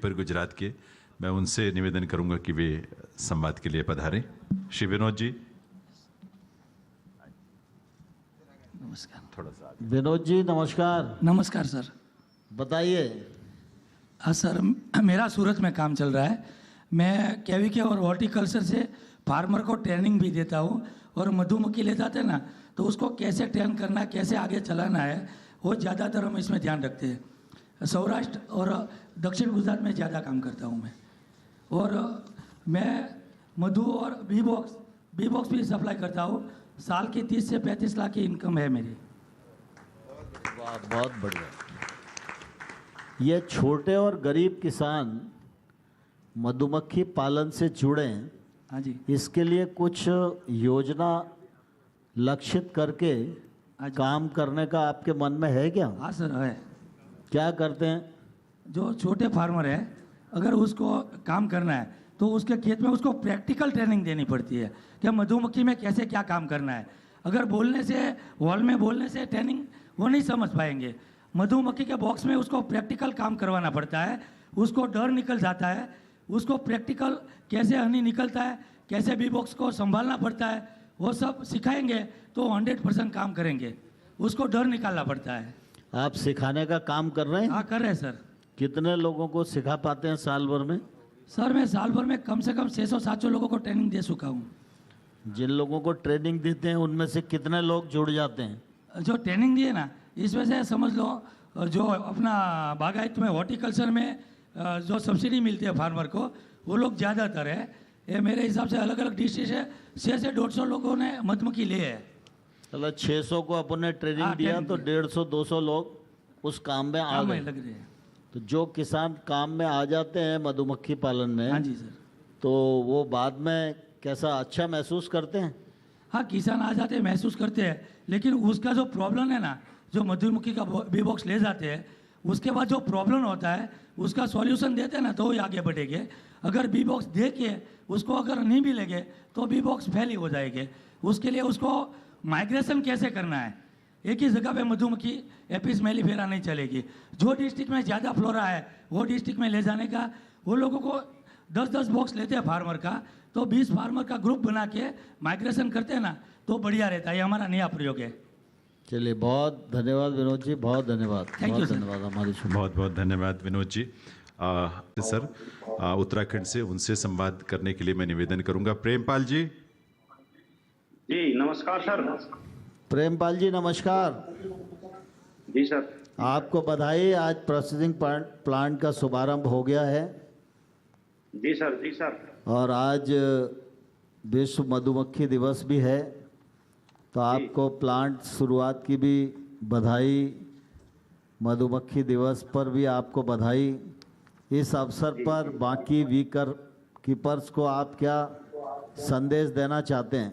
Keeper Gujarat के, मैं उनसे निवेदन करूंगा कि वे संवाद के लिए पधारें। श्री विनोद जी, नमस्कार। थोड़ा सा विनोद जी नमस्कार। नमस्कार सर। बताइए। हाँ सर, मेरा सूरत में काम चल रहा है। मैं केवीके और हॉर्टिकल्चर से फार्मर को ट्रेनिंग भी देता हूँ, और मधुमक्खी ले जाते हैं ना तो उसको कैसे ट्रेन करना है, कैसे आगे चलाना है, वो ज़्यादातर हम इसमें ध्यान रखते हैं। सौराष्ट्र और दक्षिण गुजरात में ज़्यादा काम करता हूँ मैं। और मैं मधु और बी बॉक्स भी सप्लाई करता हूँ। साल की 30 से 35 लाख की इनकम है मेरी। वाह, बहुत बढ़िया। ये छोटे और गरीब किसान मधुमक्खी पालन से जुड़े हैं। हाँ जी। इसके लिए कुछ योजना लक्षित करके काम करने का आपके मन में है क्या? हाँ सर, है। क्या करते हैं? जो छोटे फार्मर है, अगर उसको काम करना है तो उसके खेत में उसको प्रैक्टिकल ट्रेनिंग देनी पड़ती है कि मधुमक्खी में कैसे क्या काम करना है। अगर बोलने से, हॉल में बोलने से ट्रेनिंग वो नहीं समझ पाएंगे। मधुमक्खी के बॉक्स में उसको प्रैक्टिकल काम करवाना पड़ता है, उसको डर निकल जाता है, उसको प्रैक्टिकल कैसे हनी निकलता है, कैसे बी बॉक्स को संभालना पड़ता है, वो सब सिखाएंगे तो 100% काम करेंगे। उसको डर निकालना पड़ता है। आप सिखाने का काम कर रहे हैं? हाँ, कर रहे हैं सर। कितने लोगों को सिखा पाते हैं साल भर में? सर, मैं साल भर में कम से कम 600-700 लोगों को ट्रेनिंग दे चुका हूँ। जिन लोगों को ट्रेनिंग देते हैं उनमें से कितने लोग जुड़ जाते हैं? जो ट्रेनिंग दिए ना, इसमें से समझ लो जो अपना बागायत में, हॉर्टिकल्चर में जो सब्सिडी मिलती है फार्मर को, वो लोग ज़्यादातर है। ये मेरे हिसाब से अलग अलग डिस्ट्रिक्ट से 600 से 150 लोगों ने मधुमक्खी लिए है। मतलब 600 को अपने ट्रेनिंग दिया तो 150-200 लोग उस काम में आ गए लग रहे हैं। तो जो किसान काम में आ जाते हैं मधुमक्खी पालन में, हाँ जी सर, तो वो बाद में कैसा अच्छा महसूस करते हैं? हाँ, किसान आ जाते हैं, महसूस करते हैं। लेकिन उसका जो प्रॉब्लम है ना, जो मधुमक्खी का बी बॉक्स ले जाते हैं, उसके बाद जो प्रॉब्लम होता है उसका सॉल्यूशन देते हैं ना तो ही आगे बढ़ेंगे। अगर बी बॉक्स दे के उसको अगर नहीं भी लेंगे तो बी बॉक्स फेल ही हो जाएंगे। उसके लिए उसको माइग्रेशन कैसे करना है, एक ही जगह पे मधुमक्खी एपिस मेलिफेरा नहीं चलेगी। जो डिस्ट्रिक्ट में ज़्यादा फ्लोरा है वो डिस्ट्रिक्ट में ले जाने का, वो लोगों को 10-10 बॉक्स लेते हैं फार्मर का, तो 20 फार्मर का ग्रुप बना के माइग्रेशन करते हैं ना तो बढ़िया रहता है। ये हमारा नया प्रयोग है। चलिए, बहुत धन्यवाद विनोद जी, बहुत धन्यवाद। Thank you, sir. धन्यवाद हमारी बहुत बहुत धन्यवाद विनोद जी। सर, उत्तराखंड से उनसे संवाद करने के लिए मैं निवेदन करूंगा। प्रेमपाल जी। जी नमस्कार सर। प्रेमपाल जी नमस्कार। जी सर। आपको बधाई, आज प्रोसेसिंग प्लांट का शुभारंभ हो गया है। जी सर, जी सर। और आज विश्व मधुमक्खी दिवस भी है, तो आपको प्लांट शुरुआत की भी बधाई, मधुमक्खी दिवस पर भी आपको बधाई। इस अवसर पर बाकी वीकर कीपर्स को आप क्या संदेश देना चाहते हैं?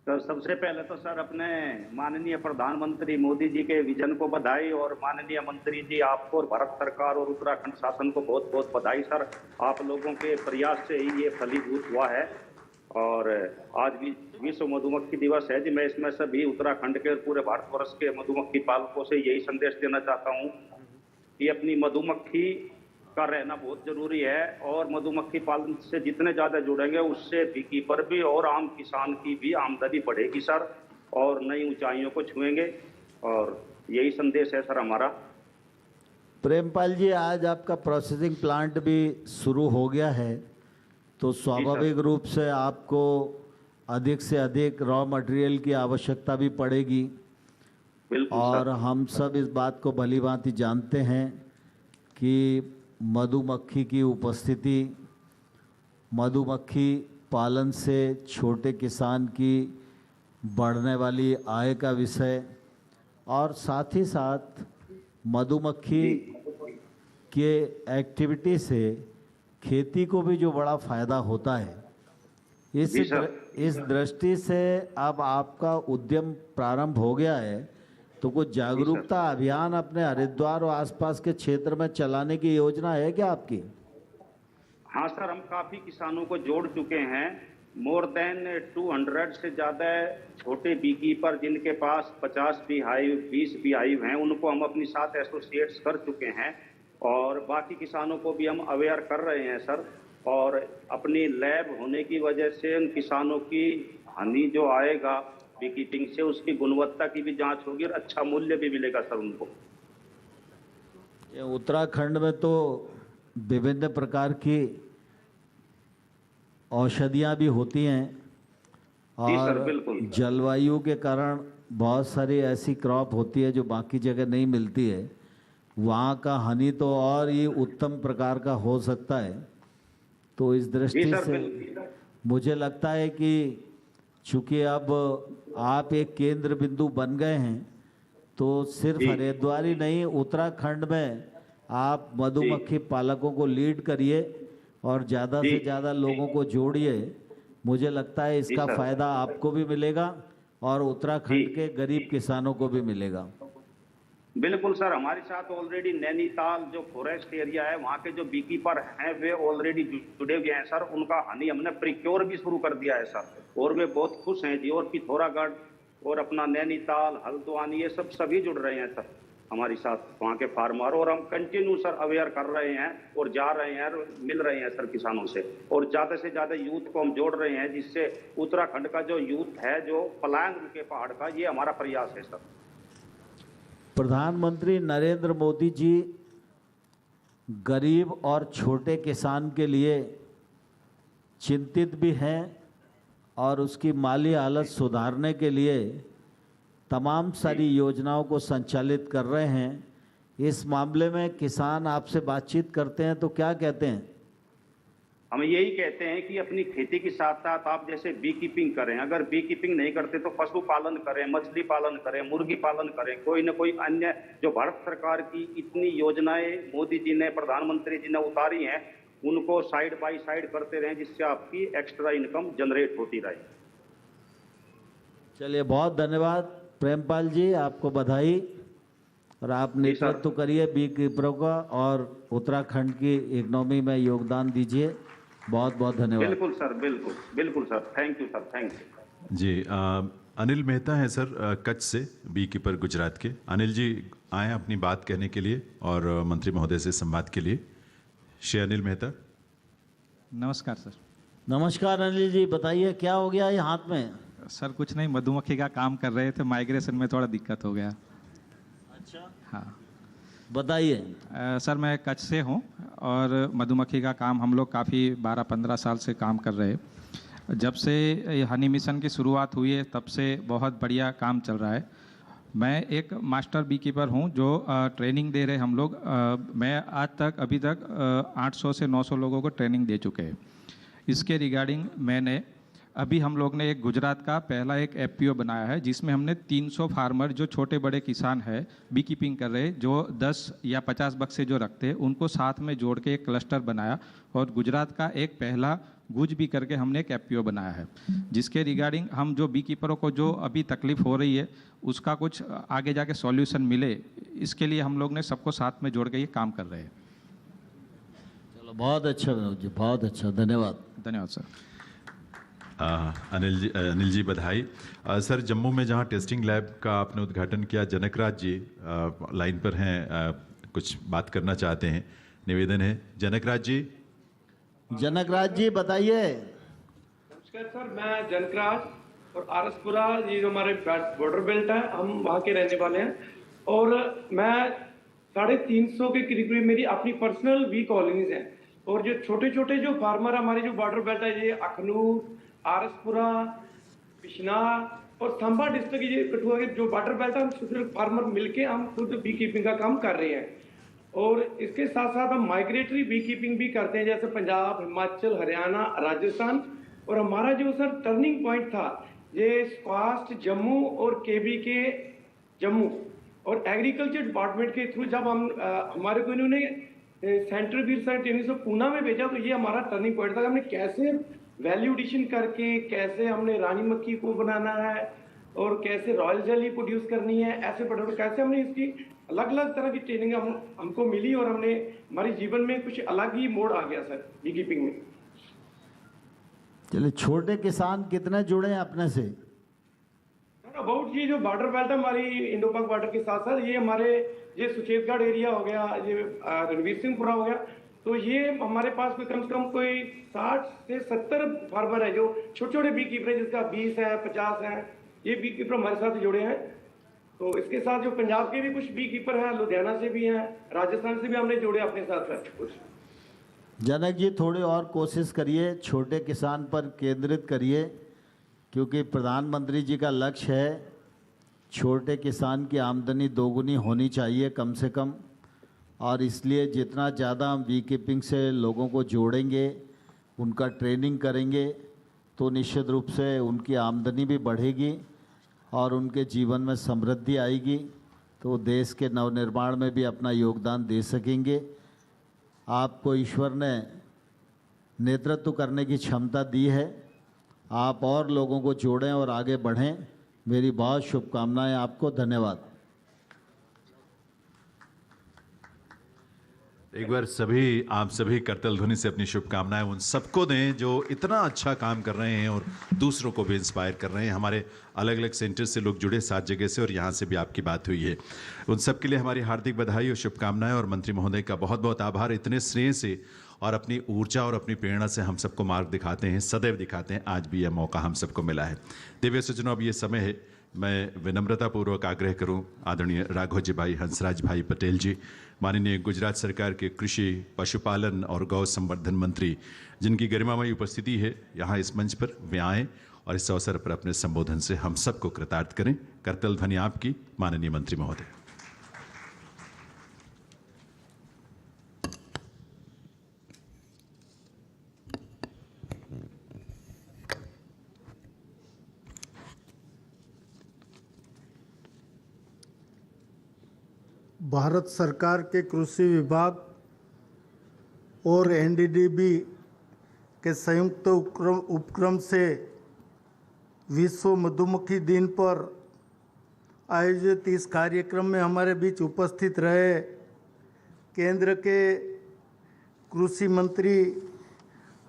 सर, सबसे पहले तो सर अपने माननीय प्रधानमंत्री मोदी जी के विजन को बधाई, और माननीय मंत्री जी आपको और भारत सरकार और उत्तराखंड शासन को बहुत बहुत बधाई सर। आप लोगों के प्रयास से ही ये फलीभूत हुआ है। और आज भी विश्व मधुमक्खी दिवस है जी। मैं इसमें सभी उत्तराखंड के और पूरे भारतवर्ष के मधुमक्खी पालकों से यही संदेश देना चाहता हूँ कि अपनी मधुमक्खी का रहना बहुत जरूरी है, और मधुमक्खी पालन से जितने ज़्यादा जुड़ेंगे उससे बी कीपर भी और आम किसान की भी आमदनी बढ़ेगी सर, और नई ऊंचाइयों को छुएंगे। और यही संदेश है सर हमारा। प्रेमपाल जी, आज आपका प्रोसेसिंग प्लांट भी शुरू हो गया है, तो स्वाभाविक रूप से आपको अधिक से अधिक रॉ मटेरियल की आवश्यकता भी पड़ेगी। और हम सब इस बात को भलीभांति जानते हैं कि मधुमक्खी की उपस्थिति, मधुमक्खी पालन से छोटे किसान की बढ़ने वाली आय का विषय, और साथ ही साथ मधुमक्खी के एक्टिविटी से खेती को भी जो बड़ा फ़ायदा होता है, इस दृष्टि से अब आपका उद्यम प्रारंभ हो गया है, तो कुछ जागरूकता अभियान अपने हरिद्वार और आसपास के क्षेत्र में चलाने की योजना है क्या आपकी? हाँ सर, हम काफ़ी किसानों को जोड़ चुके हैं। मोर देन 200 से ज़्यादा छोटे बी कीपर जिनके पास 50 बी हाइव, 20 बी हाइव हैं, उनको हम अपनी साथ एसोसिएट्स कर चुके हैं। और बाकी किसानों को भी हम अवेयर कर रहे हैं सर। और अपनी लैब होने की वजह से उन किसानों की हानि जो आएगा बी कीपिंग से, उसकी गुणवत्ता की भी जांच होगी और अच्छा मूल्य भी मिलेगा सर उनको। उत्तराखंड में तो विभिन्न प्रकार की औषधियाँ भी होती हैं जी सर, और बिल्कुल। जलवायु के कारण बहुत सारी ऐसी क्रॉप होती है जो बाकी जगह नहीं मिलती है। वहाँ का हनी तो और ही उत्तम प्रकार का हो सकता है। तो इस जी दृष्टि सर, से बिल्कुल। मुझे लगता है कि चूंकि अब आप एक केंद्र बिंदु बन गए हैं, तो सिर्फ जी। हरिद्वार ही नहीं, उत्तराखंड में आप मधुमक्खी पालकों को लीड करिए और ज़्यादा जी। से ज़्यादा लोगों को जोड़िए। मुझे लगता है जी इसका सर। फ़ायदा आपको भी मिलेगा और उत्तराखंड जी। के गरीब किसानों को भी मिलेगा। बिल्कुल सर, हमारे साथ ऑलरेडी नैनीताल जो फॉरेस्ट एरिया है वहाँ के जो बीकीपर हैं वे ऑलरेडी जुड़े हुए हैं सर। उनका हनी हमने प्रिक्योर भी शुरू कर दिया है सर और वे बहुत खुश हैं जी। और पिथौरागढ़ और अपना नैनीताल, हल्द्वानी, ये सब सभी जुड़ रहे हैं सर हमारे साथ वहाँ के फार्मर। और हम कंटिन्यू सर अवेयर कर रहे हैं और जा रहे हैं और मिल रहे हैं सर किसानों से। और ज़्यादा से ज़्यादा यूथ को हम जोड़ रहे हैं, जिससे उत्तराखंड का जो यूथ है जो पलायन रुके पहाड़ का, ये हमारा प्रयास है सर। प्रधानमंत्री नरेंद्र मोदी जी गरीब और छोटे किसान के लिए चिंतित भी हैं और उसकी माली हालत सुधारने के लिए तमाम सारी योजनाओं को संचालित कर रहे हैं। इस मामले में किसान आपसे बातचीत करते हैं तो क्या कहते हैं? हम यही कहते हैं कि अपनी खेती के साथ साथ आप जैसे बी कीपिंग करें। अगर बी कीपिंग नहीं करते तो पशु पालन करें, मछली पालन करें, मुर्गी पालन करें। कोई न कोई अन्य जो भारत सरकार की इतनी योजनाएं मोदी जी ने, प्रधानमंत्री जी ने उतारी हैं, उनको साइड बाय साइड करते रहें, जिससे आपकी एक्स्ट्रा इनकम जनरेट होती रहे। चलिए, बहुत धन्यवाद प्रेमपाल जी, आपको बधाई। और आप नेतृत्व करिए बी कीपरों का और उत्तराखंड की इकोनॉमी में योगदान दीजिए। बहुत बहुत धन्यवाद। बिल्कुल सर, बिल्कुल बिल्कुल sir, thank you sir, thank you ji. Anil Mehta हैं सर, कच्छ से, बी कीपर गुजरात के। अनिल जी आए अपनी बात कहने के लिए और मंत्री महोदय से संवाद के लिए। श्री अनिल मेहता। नमस्कार सर। नमस्कार अनिल जी, बताइए क्या हो गया ये हाथ में? सर कुछ नहीं, मधुमक्खी का काम कर रहे थे, माइग्रेशन में थोड़ा दिक्कत हो गया। अच्छा, हाँ बताइए। सर मैं कच्छ से हूँ और मधुमक्खी का काम हम लोग काफ़ी 12-15 साल से काम कर रहे हैं। जब से हनी मिशन की शुरुआत हुई है तब से बहुत बढ़िया काम चल रहा है। मैं एक मास्टर बी कीपर हूँ जो ट्रेनिंग दे रहे हम लोग। मैं आज तक अभी तक 800 से 900 लोगों को ट्रेनिंग दे चुके हैं। इसके रिगार्डिंग मैंने अभी हम लोग ने एक गुजरात का पहला एक एफपीओ बनाया है, जिसमें हमने 300 फार्मर जो छोटे बड़े किसान हैं बी कीपिंग कर रहे, जो 10 या 50 बक्से जो रखते हैं, उनको साथ में जोड़ के एक क्लस्टर बनाया। और गुजरात का एक पहला गुज भी करके हमने एक एफपीओ बनाया है, जिसके रिगार्डिंग हम जो बी कीपरों को जो अभी तकलीफ हो रही है उसका कुछ आगे जाके सॉल्यूशन मिले, इसके लिए हम लोग ने सबको साथ में जोड़ के ये काम कर रहे हैं। चलो, बहुत अच्छा विनोद जी, बहुत अच्छा, धन्यवाद। धन्यवाद सर। अनिल जी बधाई। सर जम्मू में जहां टेस्टिंग लैब का आपने उद्घाटन किया, जनकराज जी लाइन पर हैं, कुछ बात करना चाहते हैं, निवेदन है। जनकराज जी। जनकराज जी बताइए। नमस्कार सर, मैं जनकराज और आरसपुरा, ये जो हमारे बॉर्डर बेल्ट है, हम वहाँ के रहने वाले हैं। और मैं 350 के करीब मेरी अपनी पर्सनल बी कॉलोनीज हैं। और जो छोटे छोटे जो फार्मर हमारे जो बॉर्डर बेल्ट है, ये अखनूर, आरसपुरा, बिश्नाह और संभा डिस्ट्रिक्ट, ये कठुआ के जो बॉर्डर बेल्ट है, हम छोटे फार्मर मिलके हम खुद बी कीपिंग का काम कर रहे हैं। और इसके साथ साथ हम माइग्रेटरी बी कीपिंग भी करते हैं, जैसे पंजाब, हिमाचल, हरियाणा, राजस्थान। और हमारा जो सर टर्निंग पॉइंट था ये स्क्वास्ट जम्मू और केबी के जम्मू और एग्रीकल्चर डिपार्टमेंट के थ्रू जब हम हमारे को इन्होंने सेंट्रल वीर साइड ट्रेनिंग से पूना में भेजा, तो ये हमारा टर्निंग पॉइंट था। हमने कैसे वैल्यू एडिशन करके कैसे हमने रानी मक्खी को बनाना है और कैसे रॉयल जेली प्रोड्यूस करनी है, ऐसे प्रोडक्ट कैसे हमने इसकी अलग अलग तरह की ट्रेनिंग हमको मिली और हमने हमारे जीवन में कुछ अलग ही मोड़ आ गया सर बी कीपिंग में। चलिए, छोटे किसान कितने जुड़े हैं अपने से? अबाउट ये जो बॉर्डर बेल्ट है हमारी इंडो पाक बॉर्डर के साथ साथ ये हमारे ये सुचेतगढ़ एरिया हो गया, ये रणवीर सिंहपुरा हो गया, तो ये हमारे पास कोई कम से कम कोई 60 से 70 फार्मर है जो छोटे छोटे बी कीपर है, जिसका 20 है 50 है, ये बी कीपर हमारे साथ जुड़े हैं। तो इसके साथ जो पंजाब के भी कुछ बी कीपर हैं, लुधियाना से भी हैं, राजस्थान से भी हमने जोड़े अपने साथ कुछ। जनक जी थोड़ी और कोशिश करिए, छोटे किसान पर केंद्रित करिए, क्योंकि प्रधानमंत्री जी का लक्ष्य है छोटे किसान की आमदनी दोगुनी होनी चाहिए कम से कम, और इसलिए जितना ज़्यादा हम बी कीपिंग से लोगों को जोड़ेंगे, उनका ट्रेनिंग करेंगे, तो निश्चित रूप से उनकी आमदनी भी बढ़ेगी और उनके जीवन में समृद्धि आएगी, तो देश के नवनिर्माण में भी अपना योगदान दे सकेंगे। आपको ईश्वर ने नेतृत्व करने की क्षमता दी है, आप और लोगों को जोड़ें और आगे बढ़ें। मेरी बहुत शुभकामनाएं आपको। धन्यवाद। एक बार आप सभी करतल ध्वनि से अपनी शुभकामनाएं उन सबको दें जो इतना अच्छा काम कर रहे हैं और दूसरों को भी इंस्पायर कर रहे हैं। हमारे अलग अलग सेंटर से लोग जुड़े 7 जगह से, और यहाँ से भी आपकी बात हुई है। उन सब के लिए हमारी हार्दिक बधाई और शुभकामनाएं, और मंत्री महोदय का बहुत बहुत आभार। इतने स्नेह से और अपनी ऊर्जा और अपनी प्रेरणा से हम सबको मार्ग दिखाते हैं, सदैव दिखाते हैं। आज भी यह मौका हम सबको मिला है। दिव्य सज्जनों, अब ये समय है मैं विनम्रतापूर्वक आग्रह करूं आदरणीय राघव जी भाई हंसराज भाई पटेल जी, माननीय गुजरात सरकार के कृषि, पशुपालन और गौ संवर्धन मंत्री, जिनकी गरिमामयी उपस्थिति है यहाँ इस मंच पर, वे आएँ और इस अवसर पर अपने संबोधन से हम सबको कृतार्थ करें। करतल ध्वनि आपकी, माननीय मंत्री महोदय। भारत सरकार के कृषि विभाग और एनडीडीबी के संयुक्त उपक्रम से विश्व मधुमक्खी दिन पर आयोजित इस कार्यक्रम में हमारे बीच उपस्थित रहे केंद्र के कृषि मंत्री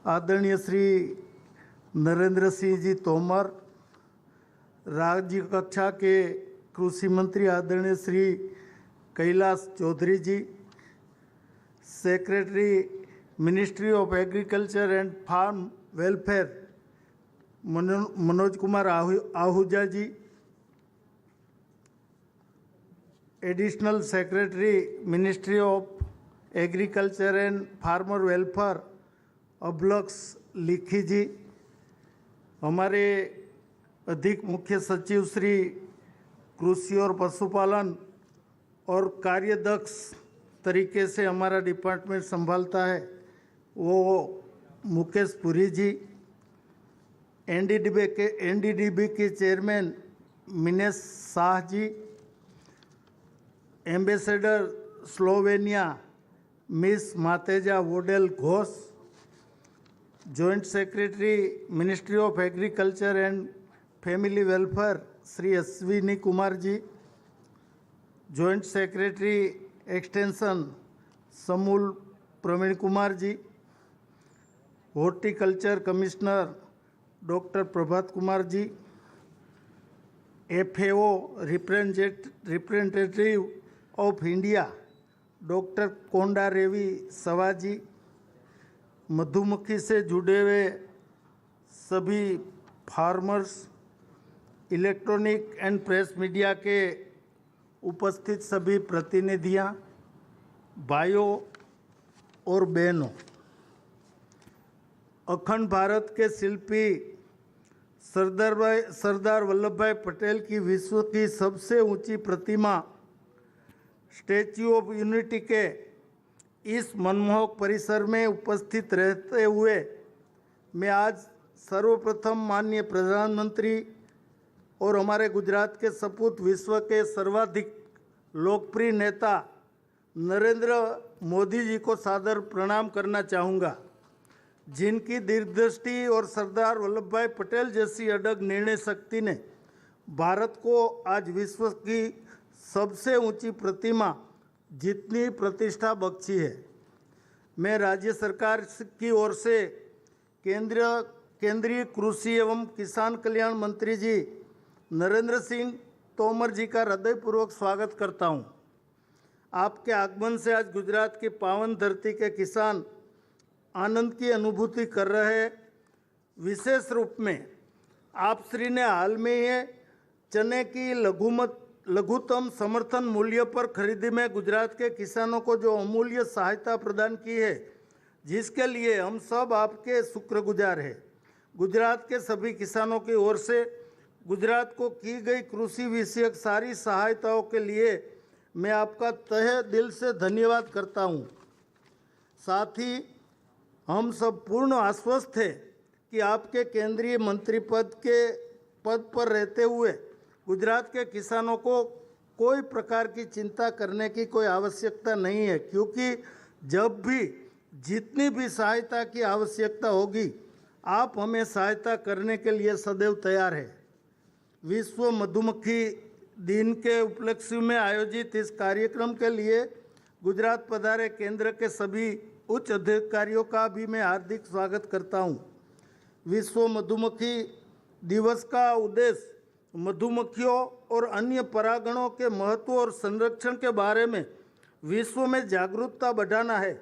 आदरणीय श्री नरेंद्र सिंह जी तोमर, राज्य कक्षा के कृषि मंत्री आदरणीय Shri Kailash Chaudhary ji, secretary ministry of agriculture and farm welfare Manoj Kumar Ahuja ji, additional secretary ministry of agriculture and farmer welfare Abhilaksh Likhi ji, हमारे अधिक मुख्य सचिव श्री कृषि और पशुपालन और कार्यदक्ष तरीके से हमारा डिपार्टमेंट संभालता है वो मुकेश पुरी जी, एनडीडीबी के chairman Minesh Shah ji, ambassador Slovenia miss Mateja Vodeb Ghosh, joint secretary ministry of agriculture and family welfare Shri Ashwini Kumar ji, joint secretary extension Samuel Praveen Kumar ji, horticulture commissioner doctor Prabhat Kumar ji, FAO representative of India doctor Konda रेवी सवाजी, मधुमक्खी से जुड़े हुए सभी farmers, electronic and press media के उपस्थित सभी प्रतिनिधियां, भाइयों और बहनों, अखंड भारत के शिल्पी सरदार वल्लभ भाई पटेल की विश्व की सबसे ऊंची प्रतिमा स्टैच्यू ऑफ यूनिटी के इस मनमोहक परिसर में उपस्थित रहते हुए मैं आज सर्वप्रथम माननीय प्रधानमंत्री और हमारे गुजरात के सपूत विश्व के सर्वाधिक लोकप्रिय नेता नरेंद्र मोदी जी को सादर प्रणाम करना चाहूँगा, जिनकी दूरदृष्टि और सरदार वल्लभ भाई पटेल जैसी अडग निर्णय शक्ति ने भारत को आज विश्व की सबसे ऊंची प्रतिमा जितनी प्रतिष्ठा बख्शी है। मैं राज्य सरकार की ओर से केंद्रीय कृषि एवं किसान कल्याण मंत्री जी नरेंद्र सिंह तोमर जी का हृदयपूर्वक स्वागत करता हूं। आपके आगमन से आज गुजरात की पावन धरती के किसान आनंद की अनुभूति कर रहे हैं। विशेष रूप में आप श्री ने हाल में ही चने की लघुतम समर्थन मूल्य पर खरीदी में गुजरात के किसानों को जो अमूल्य सहायता प्रदान की है, जिसके लिए हम सब आपके शुक्रगुजार हैं। गुजरात के सभी किसानों की ओर से गुजरात को की गई कृषि विषयक सारी सहायताओं के लिए मैं आपका तहे दिल से धन्यवाद करता हूं। साथ ही हम सब पूर्ण आश्वस्त हैं कि आपके केंद्रीय मंत्री पद पर रहते हुए गुजरात के किसानों को कोई प्रकार की चिंता करने की कोई आवश्यकता नहीं है, क्योंकि जब भी जितनी भी सहायता की आवश्यकता होगी आप हमें सहायता करने के लिए सदैव तैयार है। विश्व मधुमक्खी दिन के उपलक्ष्य में आयोजित इस कार्यक्रम के लिए गुजरात पधारे केंद्र के सभी उच्च अधिकारियों का भी मैं हार्दिक स्वागत करता हूं। विश्व मधुमक्खी दिवस का उद्देश्य मधुमक्खियों और अन्य परागणों के महत्व और संरक्षण के बारे में विश्व में जागरूकता बढ़ाना है।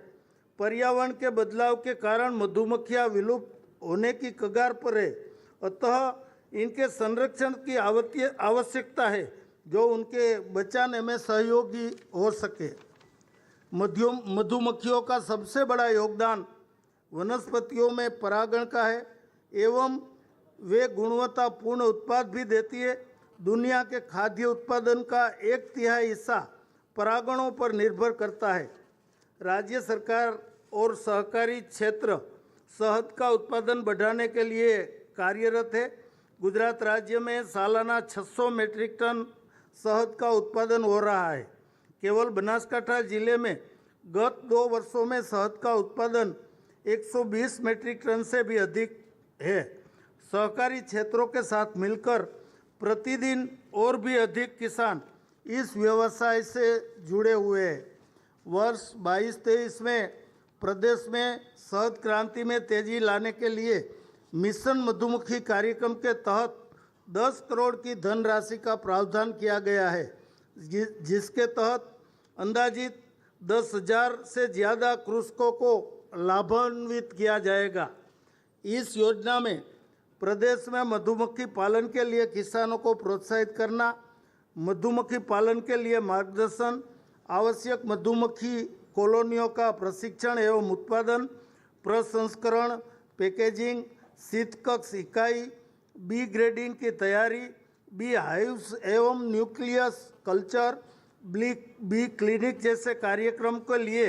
पर्यावरण के बदलाव के कारण मधुमक्खियां विलुप्त होने की कगार पर है, अतः इनके संरक्षण की आवश्यकता है जो उनके बचाने में सहयोगी हो सके। मधुमक्खियों का सबसे बड़ा योगदान वनस्पतियों में परागण का है एवं वे गुणवत्तापूर्ण उत्पाद भी देती है। दुनिया के खाद्य उत्पादन का 1/3 हिस्सा परागणों पर निर्भर करता है। राज्य सरकार और सहकारी क्षेत्र शहद का उत्पादन बढ़ाने के लिए कार्यरत है। गुजरात राज्य में सालाना 600 मीट्रिक टन शहद का उत्पादन हो रहा है। केवल बनासकांठा जिले में गत 2 वर्षों में शहद का उत्पादन 120 मीट्रिक टन से भी अधिक है। सहकारी क्षेत्रों के साथ मिलकर प्रतिदिन और भी अधिक किसान इस व्यवसाय से जुड़े हुए हैं। वर्ष 22-23 में प्रदेश में शहद क्रांति में तेजी लाने के लिए मिशन मधुमक्खी कार्यक्रम के तहत 10 करोड़ की धनराशि का प्रावधान किया गया है, जिसके तहत अंदाजित 10,000 से ज़्यादा कृषकों को लाभान्वित किया जाएगा। इस योजना में प्रदेश में मधुमक्खी पालन के लिए किसानों को प्रोत्साहित करना, मधुमक्खी पालन के लिए मार्गदर्शन, आवश्यक मधुमक्खी कॉलोनियों का प्रशिक्षण एवं उत्पादन, प्रसंस्करण, पैकेजिंग, शीतकक्ष इकाई, बी ग्रेडिंग की तैयारी, बी हाइव्स एवं न्यूक्लियस कल्चर, बी क्लिनिक जैसे कार्यक्रम के लिए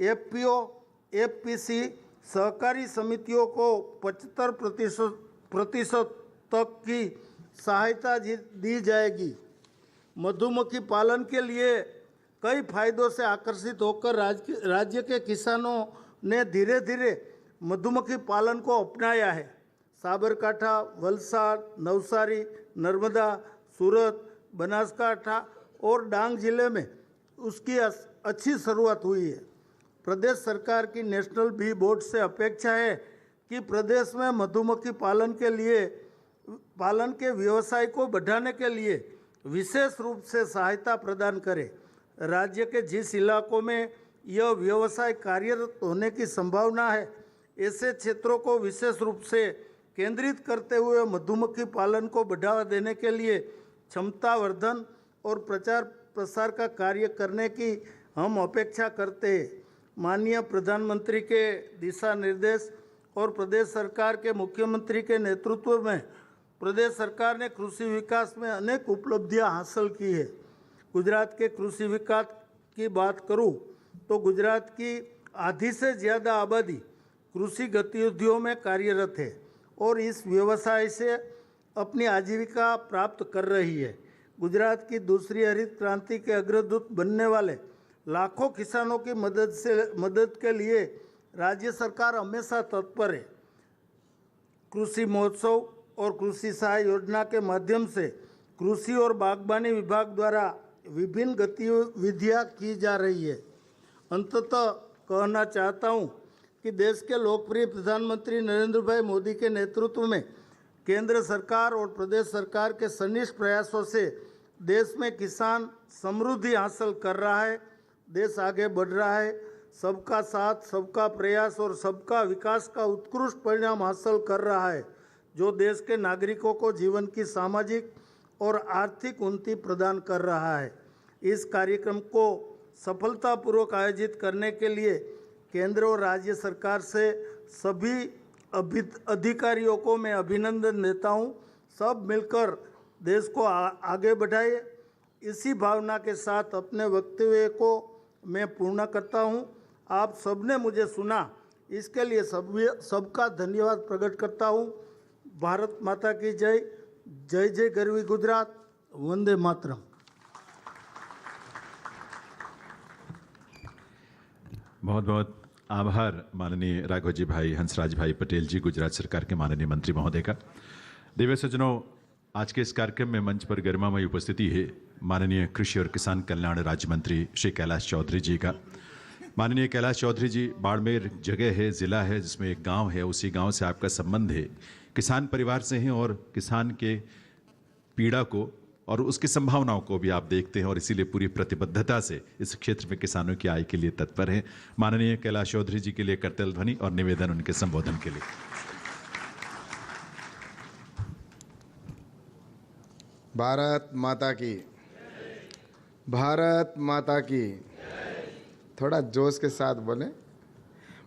एफपीओ, एफपीसी सहकारी समितियों को 75% तक की सहायता दी जाएगी। मधुमक्खी पालन के लिए कई फायदों से आकर्षित होकर राज्य के किसानों ने धीरे धीरे मधुमक्खी पालन को अपनाया है। साबरकांठा, वलसाड, नवसारी, नर्मदा, सूरत, बनासकांठा और डांग जिले में उसकी अच्छी शुरुआत हुई है। प्रदेश सरकार की नेशनल बी बोर्ड से अपेक्षा है कि प्रदेश में मधुमक्खी पालन के व्यवसाय को बढ़ाने के लिए विशेष रूप से सहायता प्रदान करे। राज्य के जिस इलाकों में यह व्यवसाय कार्यरत होने की संभावना है, ऐसे क्षेत्रों को विशेष रूप से केंद्रित करते हुए मधुमक्खी पालन को बढ़ावा देने के लिए क्षमता वर्धन और प्रचार प्रसार का कार्य करने की हम अपेक्षा करते हैं। माननीय प्रधानमंत्री के दिशा निर्देश और प्रदेश सरकार के मुख्यमंत्री के नेतृत्व में प्रदेश सरकार ने कृषि विकास में अनेक उपलब्धियां हासिल की है। गुजरात के कृषि विकास की बात करूं तो गुजरात की आधी से ज़्यादा आबादी कृषि गतिविधियों में कार्यरत है और इस व्यवसाय से अपनी आजीविका प्राप्त कर रही है। गुजरात की दूसरी हरित क्रांति के अग्रदूत बनने वाले लाखों किसानों की मदद के लिए राज्य सरकार हमेशा तत्पर है। कृषि महोत्सव और कृषि सहाय योजना के माध्यम से कृषि और बागवानी विभाग द्वारा विभिन्न गतिविधियां की जा रही है। अंततः कहना चाहता हूं कि देश के लोकप्रिय प्रधानमंत्री नरेंद्र भाई मोदी के नेतृत्व में केंद्र सरकार और प्रदेश सरकार के संनिष्ठ प्रयासों से देश में किसान समृद्धि हासिल कर रहा है, देश आगे बढ़ रहा है। सबका साथ, सबका प्रयास और सबका विकास का उत्कृष्ट परिणाम हासिल कर रहा है, जो देश के नागरिकों को जीवन की सामाजिक और आर्थिक उन्नति प्रदान कर रहा है। इस कार्यक्रम को सफलतापूर्वक आयोजित करने के लिए केंद्र और राज्य सरकार से सभी अधिकारियों को मैं अभिनंदन देता हूं। सब मिलकर देश को आगे बढ़ाए। इसी भावना के साथ अपने वक्तव्य को मैं पूर्ण करता हूं। आप सबने मुझे सुना, इसके लिए सबका धन्यवाद प्रकट करता हूं। भारत माता की जय। जय जय गरवी गुजरात। वंदे मातरम। बहुत बहुत आभार माननीय राघवजी भाई हंसराज भाई पटेल जी, गुजरात सरकार के माननीय मंत्री महोदय का। दिव्य सज्जनों, आज के इस कार्यक्रम में मंच पर गरिमामयी उपस्थिति है माननीय कृषि और किसान कल्याण राज्य मंत्री श्री कैलाश चौधरी जी का। माननीय कैलाश चौधरी जी, बाड़मेर जगह है, ज़िला है जिसमें एक गांव है, उसी गांव से आपका संबंध है, किसान परिवार से हैं और किसान के पीड़ा को और उसकी संभावनाओं को भी आप देखते हैं और इसीलिए पूरी प्रतिबद्धता से इस क्षेत्र में किसानों की आय के लिए तत्पर हैं। माननीय कैलाश चौधरी जी के लिए करतल ध्वनि और निवेदन उनके संबोधन के लिए। भारत माता की, भारत माता की। थोड़ा जोश के साथ बोले,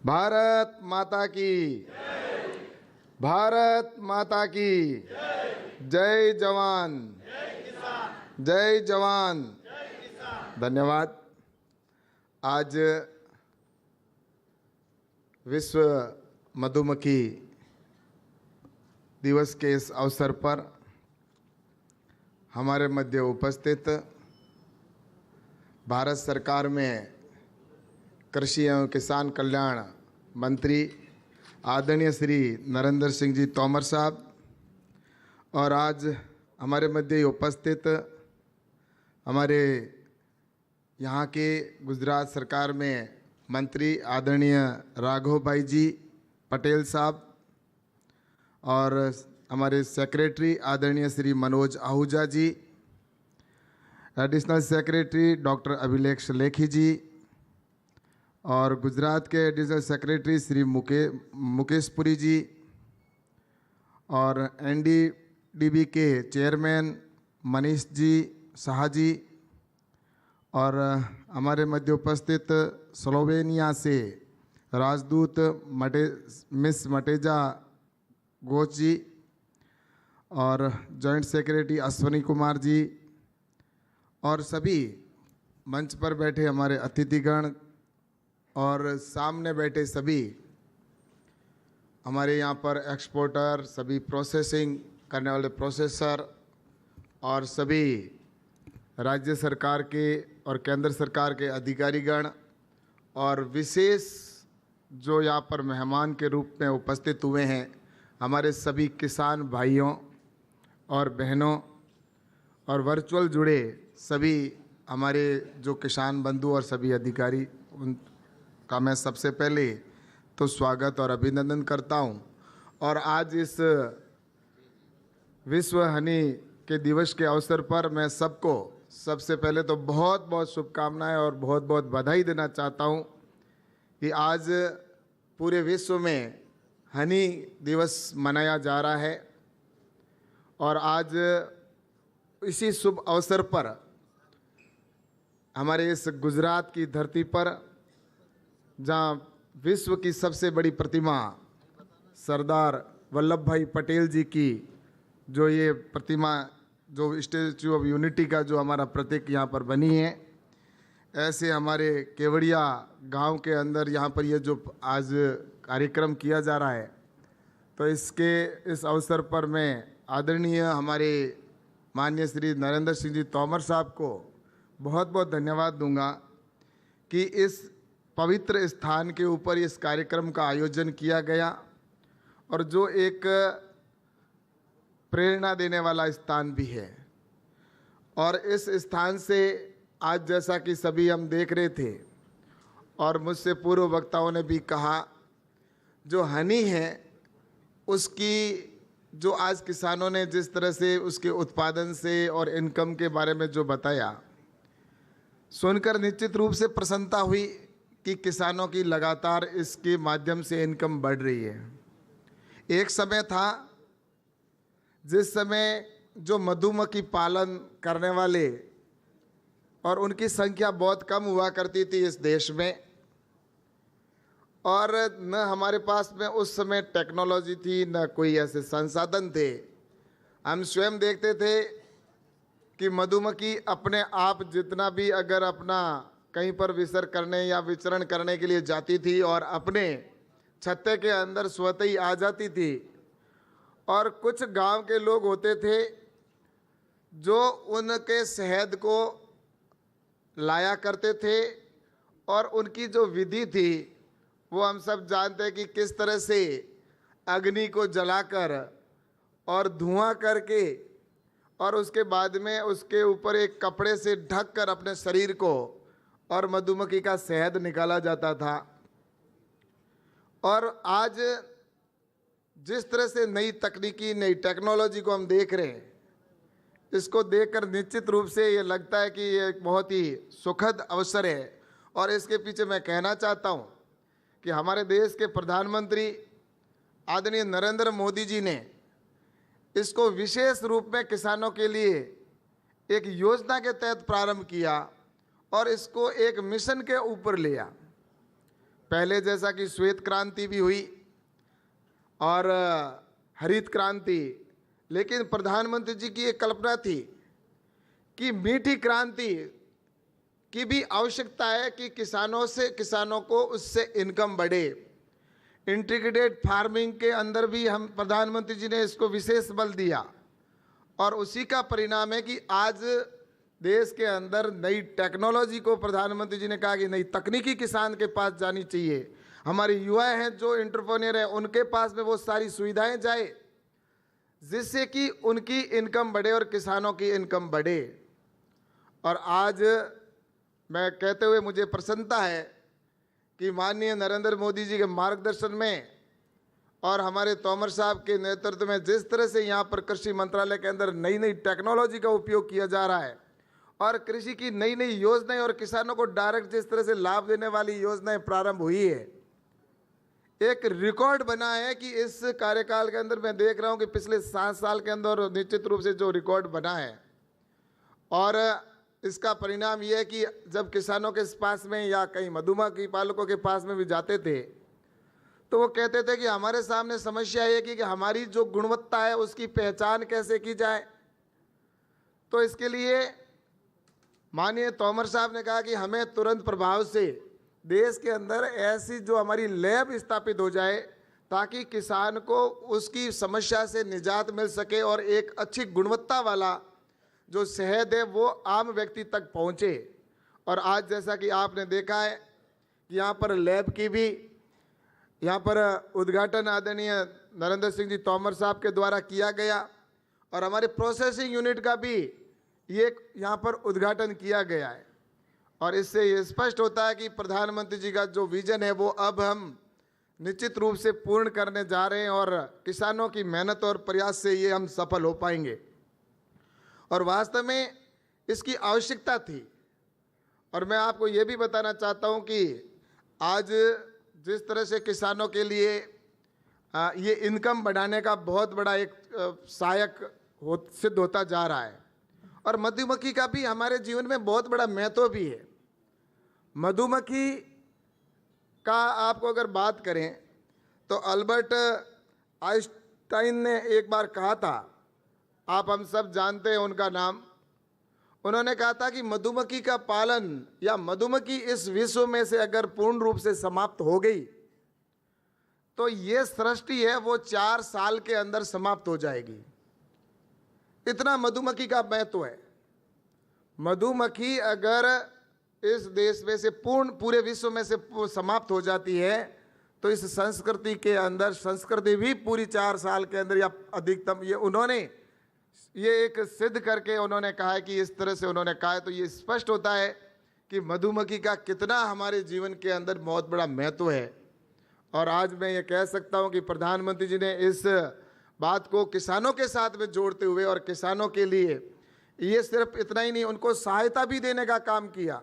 भारत माता की, भारत माता की। जय जवान, जय जवान। धन्यवाद। आज विश्व मधुमक्खी दिवस के इस अवसर पर हमारे मध्य उपस्थित भारत सरकार में कृषि एवं किसान कल्याण मंत्री आदरणीय श्री नरेंद्र सिंह जी तोमर साहब और आज हमारे मध्य उपस्थित हमारे यहाँ के गुजरात सरकार में मंत्री आदरणीय राघव भाई जी पटेल साहब और हमारे सेक्रेटरी आदरणीय Shri Manoj Ahuja ji, additional secretary doctor अभिलेख लेखी जी और गुजरात के एडिशनल सेक्रेटरी श्री मुकेश पुरी जी और एनडीडीबी के चेयरमैन मनीष जी शाह जी और हमारे मध्य उपस्थित स्लोवेनिया से राजदूत मिस मटेजा घोष जी और जॉइंट सेक्रेटरी अश्वनी कुमार जी और सभी मंच पर बैठे हमारे अतिथिगण और सामने बैठे सभी हमारे यहाँ पर एक्सपोर्टर, सभी प्रोसेसिंग करने वाले प्रोसेसर और सभी राज्य सरकार के और केंद्र सरकार के अधिकारीगण और विशेष जो यहाँ पर मेहमान के रूप में उपस्थित हुए हैं हमारे सभी किसान भाइयों और बहनों और वर्चुअल जुड़े सभी हमारे जो किसान बंधु और सभी अधिकारी, उनका मैं सबसे पहले तो स्वागत और अभिनंदन करता हूं। और आज इस विश्व हनी के दिवस के अवसर पर मैं सबको सबसे पहले तो बहुत बहुत शुभकामनाएं और बहुत बहुत बधाई देना चाहता हूं कि आज पूरे विश्व में हनी दिवस मनाया जा रहा है और आज इसी शुभ अवसर पर हमारे इस गुजरात की धरती पर जहां विश्व की सबसे बड़ी प्रतिमा सरदार वल्लभ भाई पटेल जी की जो ये प्रतिमा जो स्टैच्यू ऑफ यूनिटी का जो हमारा प्रतीक यहाँ पर बनी है, ऐसे हमारे केवड़िया गांव के अंदर यहाँ पर ये जो आज कार्यक्रम किया जा रहा है, तो इस अवसर पर मैं आदरणीय हमारे माननीय श्री नरेंद्र सिंह जी तोमर साहब को बहुत बहुत धन्यवाद दूंगा कि इस पवित्र स्थान के ऊपर इस कार्यक्रम का आयोजन किया गया और जो एक प्रेरणा देने वाला स्थान भी है। और इस स्थान से आज जैसा कि सभी हम देख रहे थे और मुझसे पूर्व वक्ताओं ने भी कहा, जो हनी है उसकी जो आज किसानों ने जिस तरह से उसके उत्पादन से और इनकम के बारे में जो बताया, सुनकर निश्चित रूप से प्रसन्नता हुई कि किसानों की लगातार इसके माध्यम से इनकम बढ़ रही है। एक समय था जिस समय जो मधुमक्खी पालन करने वाले और उनकी संख्या बहुत कम हुआ करती थी इस देश में, और न हमारे पास में उस समय टेक्नोलॉजी थी, न कोई ऐसे संसाधन थे। हम स्वयं देखते थे कि मधुमक्खी अपने आप जितना भी अगर अपना कहीं पर विसर्जन करने या विचरण करने के लिए जाती थी और अपने छत्ते के अंदर स्वतः ही आ जाती थी। और कुछ गांव के लोग होते थे जो उनके शहद को लाया करते थे, और उनकी जो विधि थी वो हम सब जानते हैं कि किस तरह से अग्नि को जलाकर और धुआं करके और उसके बाद में उसके ऊपर एक कपड़े से ढककर अपने शरीर को और मधुमक्खी का शहद निकाला जाता था। और आज जिस तरह से नई तकनीकी, नई टेक्नोलॉजी को हम देख रहे हैं, इसको देखकर निश्चित रूप से ये लगता है कि ये एक बहुत ही सुखद अवसर है। और इसके पीछे मैं कहना चाहता हूँ कि हमारे देश के प्रधानमंत्री आदरणीय नरेंद्र मोदी जी ने इसको विशेष रूप में किसानों के लिए एक योजना के तहत प्रारंभ किया और इसको एक मिशन के ऊपर लिया। पहले जैसा कि श्वेत क्रांति भी हुई और हरित क्रांति, लेकिन प्रधानमंत्री जी की एक कल्पना थी कि मीठी क्रांति की भी आवश्यकता है कि किसानों को उससे इनकम बढ़े। इंटीग्रेटेड फार्मिंग के अंदर भी हम प्रधानमंत्री जी ने इसको विशेष बल दिया, और उसी का परिणाम है कि आज देश के अंदर नई टेक्नोलॉजी को प्रधानमंत्री जी ने कहा कि नई तकनीकी किसान के पास जानी चाहिए। हमारे युवा हैं जो एंटरप्रेन्योर हैं, उनके पास में वो सारी सुविधाएं जाए जिससे कि उनकी इनकम बढ़े और किसानों की इनकम बढ़े। और आज मैं कहते हुए मुझे प्रसन्नता है कि माननीय नरेंद्र मोदी जी के मार्गदर्शन में और हमारे तोमर साहब के नेतृत्व में जिस तरह से यहाँ पर कृषि मंत्रालय के अंदर नई नई टेक्नोलॉजी का उपयोग किया जा रहा है और कृषि की नई नई योजनाएं और किसानों को डायरेक्ट जिस तरह से लाभ देने वाली योजनाएं प्रारंभ हुई है, एक रिकॉर्ड बना है कि इस कार्यकाल के अंदर मैं देख रहा हूं कि पिछले 7 साल के अंदर निश्चित रूप से जो रिकॉर्ड बना है। और इसका परिणाम यह है कि जब किसानों के पास में या कहीं मधुमक्खी पालकों के पास में भी जाते थे तो वो कहते थे कि हमारे सामने समस्या ये कि हमारी जो गुणवत्ता है उसकी पहचान कैसे की जाए। तो इसके लिए माननीय तोमर साहब ने कहा कि हमें तुरंत प्रभाव से देश के अंदर ऐसी जो हमारी लैब स्थापित हो जाए ताकि किसान को उसकी समस्या से निजात मिल सके और एक अच्छी गुणवत्ता वाला जो शहद है वो आम व्यक्ति तक पहुंचे। और आज जैसा कि आपने देखा है कि यहाँ पर लैब की भी यहाँ पर उद्घाटन आदरणीय नरेंद्र सिंह जी तोमर साहब के द्वारा किया गया, और हमारे प्रोसेसिंग यूनिट का भी ये यहाँ पर उद्घाटन किया गया है। और इससे ये स्पष्ट होता है कि प्रधानमंत्री जी का जो विजन है वो अब हम निश्चित रूप से पूर्ण करने जा रहे हैं, और किसानों की मेहनत और प्रयास से ये हम सफल हो पाएंगे। और वास्तव में इसकी आवश्यकता थी। और मैं आपको ये भी बताना चाहता हूँ कि आज जिस तरह से किसानों के लिए ये इनकम बढ़ाने का बहुत बड़ा एक सहायक सिद्ध होता जा रहा है, और मधुमक्खी का भी हमारे जीवन में बहुत बड़ा महत्व भी है। मधुमक्खी का आपको अगर बात करें तो अल्बर्ट आइंस्टाइन ने एक बार कहा था, आप हम सब जानते हैं उनका नाम। उन्होंने कहा था कि मधुमक्खी का पालन या मधुमक्खी इस विश्व में से अगर पूर्ण रूप से समाप्त हो गई तो ये सृष्टि है वो 4 साल के अंदर समाप्त हो जाएगी। इतना मधुमक्खी का महत्व है। मधुमक्खी अगर इस देश में से पूरे विश्व में से समाप्त हो जाती है तो इस संस्कृति के अंदर संस्कृति भी पूरी 4 साल के अंदर या अधिकतम, ये उन्होंने ये एक सिद्ध करके उन्होंने कहा है कि इस तरह से उन्होंने कहा है। तो ये स्पष्ट होता है कि मधुमक्खी का कितना हमारे जीवन के अंदर बहुत बड़ा महत्व है। और आज मैं ये कह सकता हूँ कि प्रधानमंत्री जी ने इस बात को किसानों के साथ में जोड़ते हुए और किसानों के लिए ये सिर्फ इतना ही नहीं, उनको सहायता भी देने का काम किया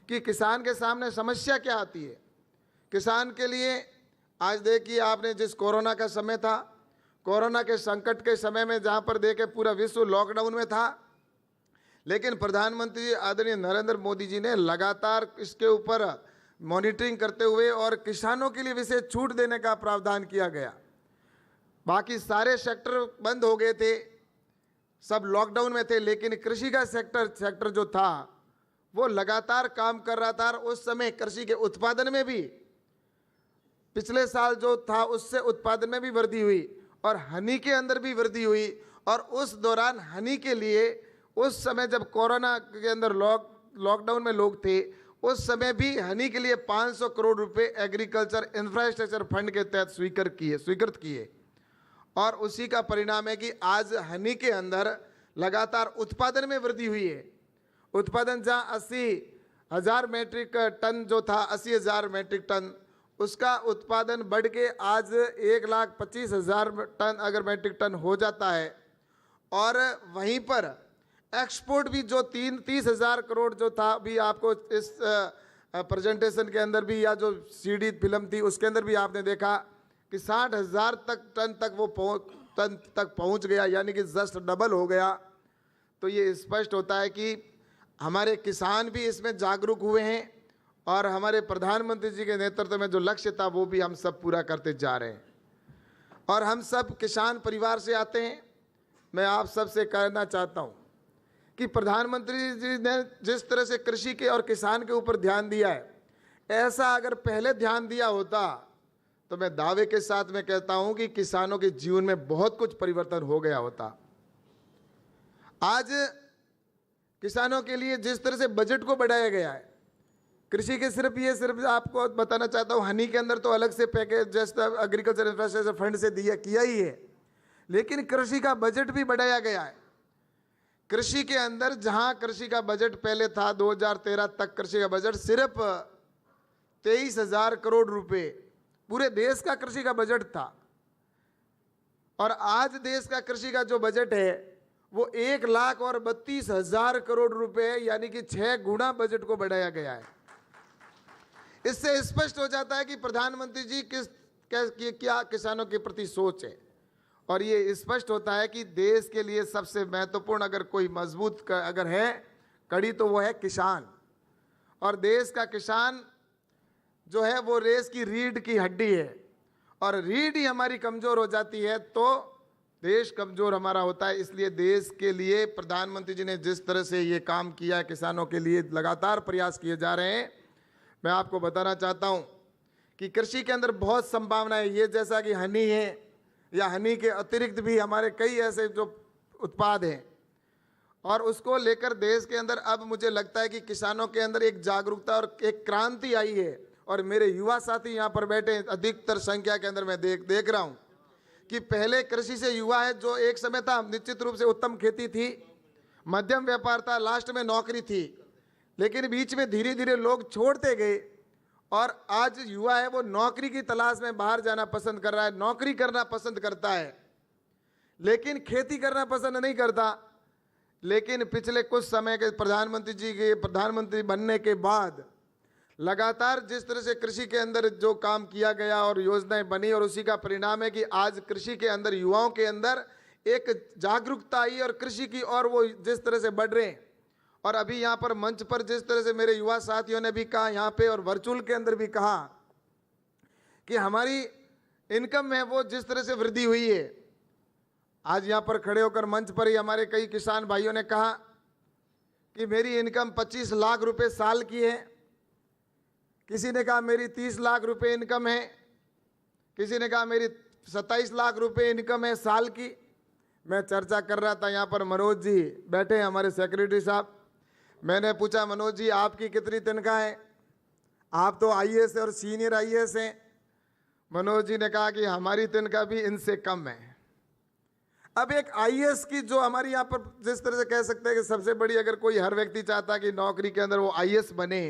कि किसान के सामने समस्या क्या आती है। किसान के लिए आज देखिए आपने, जिस कोरोना का समय था, कोरोना के संकट के समय में जहाँ पर देखे पूरा विश्व लॉकडाउन में था, लेकिन प्रधानमंत्री आदरणीय नरेंद्र मोदी जी ने लगातार इसके ऊपर मॉनिटरिंग करते हुए और किसानों के लिए विशेष छूट देने का प्रावधान किया गया। बाकी सारे सेक्टर बंद हो गए थे, सब लॉकडाउन में थे, लेकिन कृषि का सेक्टर जो था वो लगातार काम कर रहा था। उस समय कृषि के उत्पादन में भी पिछले साल जो था उससे उत्पादन में भी वृद्धि हुई और हनी के अंदर भी वृद्धि हुई। और उस दौरान हनी के लिए उस समय जब कोरोना के अंदर लॉकडाउन में लोग थे, उस समय भी हनी के लिए 500 करोड़ रुपए एग्रीकल्चर इंफ्रास्ट्रक्चर फंड के तहत स्वीकृत किए। और उसी का परिणाम है कि आज हनी के अंदर लगातार उत्पादन में वृद्धि हुई है। उत्पादन जहाँ 80,000 मैट्रिक टन जो था, 80,000 मैट्रिक टन, उसका उत्पादन बढ़ के आज 1,25,000 टन अगर मैट्रिक टन हो जाता है। और वहीं पर एक्सपोर्ट भी जो 30,000 करोड़ जो था, अभी आपको इस प्रेजेंटेशन के अंदर भी या जो सीडी फिल्म थी उसके अंदर भी आपने देखा कि 60,000 टन तक वो पहुंच गया, यानी कि जस्ट डबल हो गया। तो ये स्पष्ट होता है कि हमारे किसान भी इसमें जागरूक हुए हैं और हमारे प्रधानमंत्री जी के नेतृत्व में जो लक्ष्य था वो भी हम सब पूरा करते जा रहे हैं। और हम सब किसान परिवार से आते हैं। मैं आप सबसे कहना चाहता हूँ कि प्रधानमंत्री जी ने जिस तरह से कृषि के और किसान के ऊपर ध्यान दिया है, ऐसा अगर पहले ध्यान दिया होता तो मैं दावे के साथ में कहता हूं कि किसानों के जीवन में बहुत कुछ परिवर्तन हो गया होता। आज किसानों के लिए जिस तरह से बजट को बढ़ाया गया है, कृषि के सिर्फ आपको बताना चाहता हूं, हनी के अंदर तो अलग से पैकेज जैसे एग्रीकल्चर इंफ्रास्ट्रक्चर फंड से किया ही है, लेकिन कृषि का बजट भी बढ़ाया गया है। कृषि के अंदर जहां कृषि का बजट पहले था 2013 तक कृषि का बजट सिर्फ 23,000 करोड़ रुपए पूरे देश का कृषि का बजट था, और आज देश का कृषि का जो बजट है वो 1,32,000 करोड़ रुपए, यानी कि 6 गुना बजट को बढ़ाया गया है। इससे स्पष्ट हो जाता है कि प्रधानमंत्री जी क्या किसानों के प्रति सोच है। और ये स्पष्ट होता है कि देश के लिए सबसे महत्वपूर्ण अगर कोई मजबूत अगर है कड़ी तो वो है किसान। और देश का किसान जो है वो रेस की रीढ़ की हड्डी है, और रीढ़ ही हमारी कमज़ोर हो जाती है तो देश कमज़ोर हमारा होता है। इसलिए देश के लिए प्रधानमंत्री जी ने जिस तरह से ये काम किया है, किसानों के लिए लगातार प्रयास किए जा रहे हैं। मैं आपको बताना चाहता हूँ कि कृषि के अंदर बहुत संभावनाएं, ये जैसा कि हनी है या हनी के अतिरिक्त भी हमारे कई ऐसे जो उत्पाद हैं, और उसको लेकर देश के अंदर अब मुझे लगता है कि किसानों के अंदर एक जागरूकता और एक क्रांति आई है। और मेरे युवा साथी यहाँ पर बैठे अधिकतर संख्या के अंदर मैं देख रहा हूँ कि पहले कृषि से युवा है, जो एक समय था निश्चित रूप से उत्तम खेती थी, मध्यम व्यापार था, लास्ट में नौकरी थी, लेकिन बीच में धीरे धीरे लोग छोड़ते गए और आज युवा है वो नौकरी की तलाश में बाहर जाना पसंद कर रहा है, नौकरी करना पसंद करता है, लेकिन खेती करना पसंद नहीं करता। लेकिन पिछले कुछ समय के प्रधानमंत्री जी के प्रधानमंत्री बनने के बाद लगातार जिस तरह से कृषि के अंदर जो काम किया गया और योजनाएं बनी, और उसी का परिणाम है कि आज कृषि के अंदर युवाओं के अंदर एक जागरूकता आई और कृषि की और वो जिस तरह से बढ़ रहे हैं। और अभी यहाँ पर मंच पर जिस तरह से मेरे युवा साथियों ने भी कहा यहाँ पे, और वर्चुअल के अंदर भी कहा कि हमारी इनकम में वो जिस तरह से वृद्धि हुई है। आज यहाँ पर खड़े होकर मंच पर ही हमारे कई किसान भाइयों ने कहा कि मेरी इनकम 25 लाख रुपए साल की है, किसी ने कहा मेरी 30 लाख रुपए इनकम है, किसी ने कहा मेरी 27 लाख रुपए इनकम है साल की। मैं चर्चा कर रहा था, यहाँ पर मनोज जी बैठे हैं हमारे सेक्रेटरी साहब। मैंने पूछा मनोज जी आपकी कितनी तनख्वाह है, आप तो आईएएस और सीनियर आईएएस हैं। मनोज जी ने कहा कि हमारी तनख्वाह भी इनसे कम है। अब एक आईएएस की जो हमारी यहाँ पर जिस तरह से कह सकते हैं कि सबसे बड़ी, अगर कोई हर व्यक्ति चाहता है कि नौकरी के अंदर वो आईएएस बने,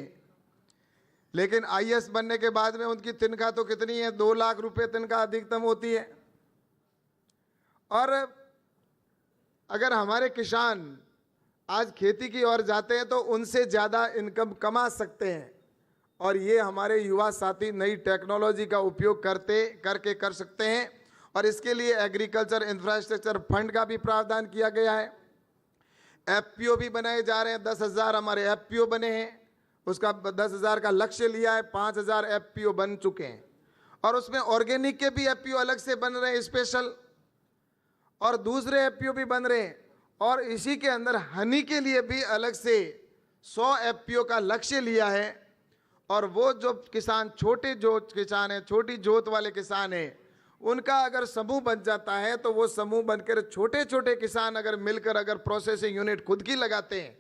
लेकिन आईएएस बनने के बाद में उनकी तनख्वाह तो कितनी है, 2 लाख रुपए तनख्वाह अधिकतम होती है। और अगर हमारे किसान आज खेती की ओर जाते हैं तो उनसे ज़्यादा इनकम कमा सकते हैं, और ये हमारे युवा साथी नई टेक्नोलॉजी का उपयोग करके कर सकते हैं। और इसके लिए एग्रीकल्चर इंफ्रास्ट्रक्चर फंड का भी प्रावधान किया गया है। एफपीओ भी बनाए जा रहे हैं, 10,000 हमारे एफपीओ बने हैं, उसका 10,000 का लक्ष्य लिया है, 5,000 एफपीओ बन चुके हैं। और उसमें ऑर्गेनिक के भी एफपीओ अलग से बन रहे हैं स्पेशल, और दूसरे एफपीओ भी बन रहे हैं। और इसी के अंदर हनी के लिए भी अलग से 100 एफपीओ का लक्ष्य लिया है। और वो जो किसान छोटे जोत किसान है, छोटी जोत वाले किसान है, उनका अगर समूह बन जाता है तो वो समूह बनकर छोटे छोटे किसान अगर मिलकर अगर प्रोसेसिंग यूनिट खुद की लगाते हैं,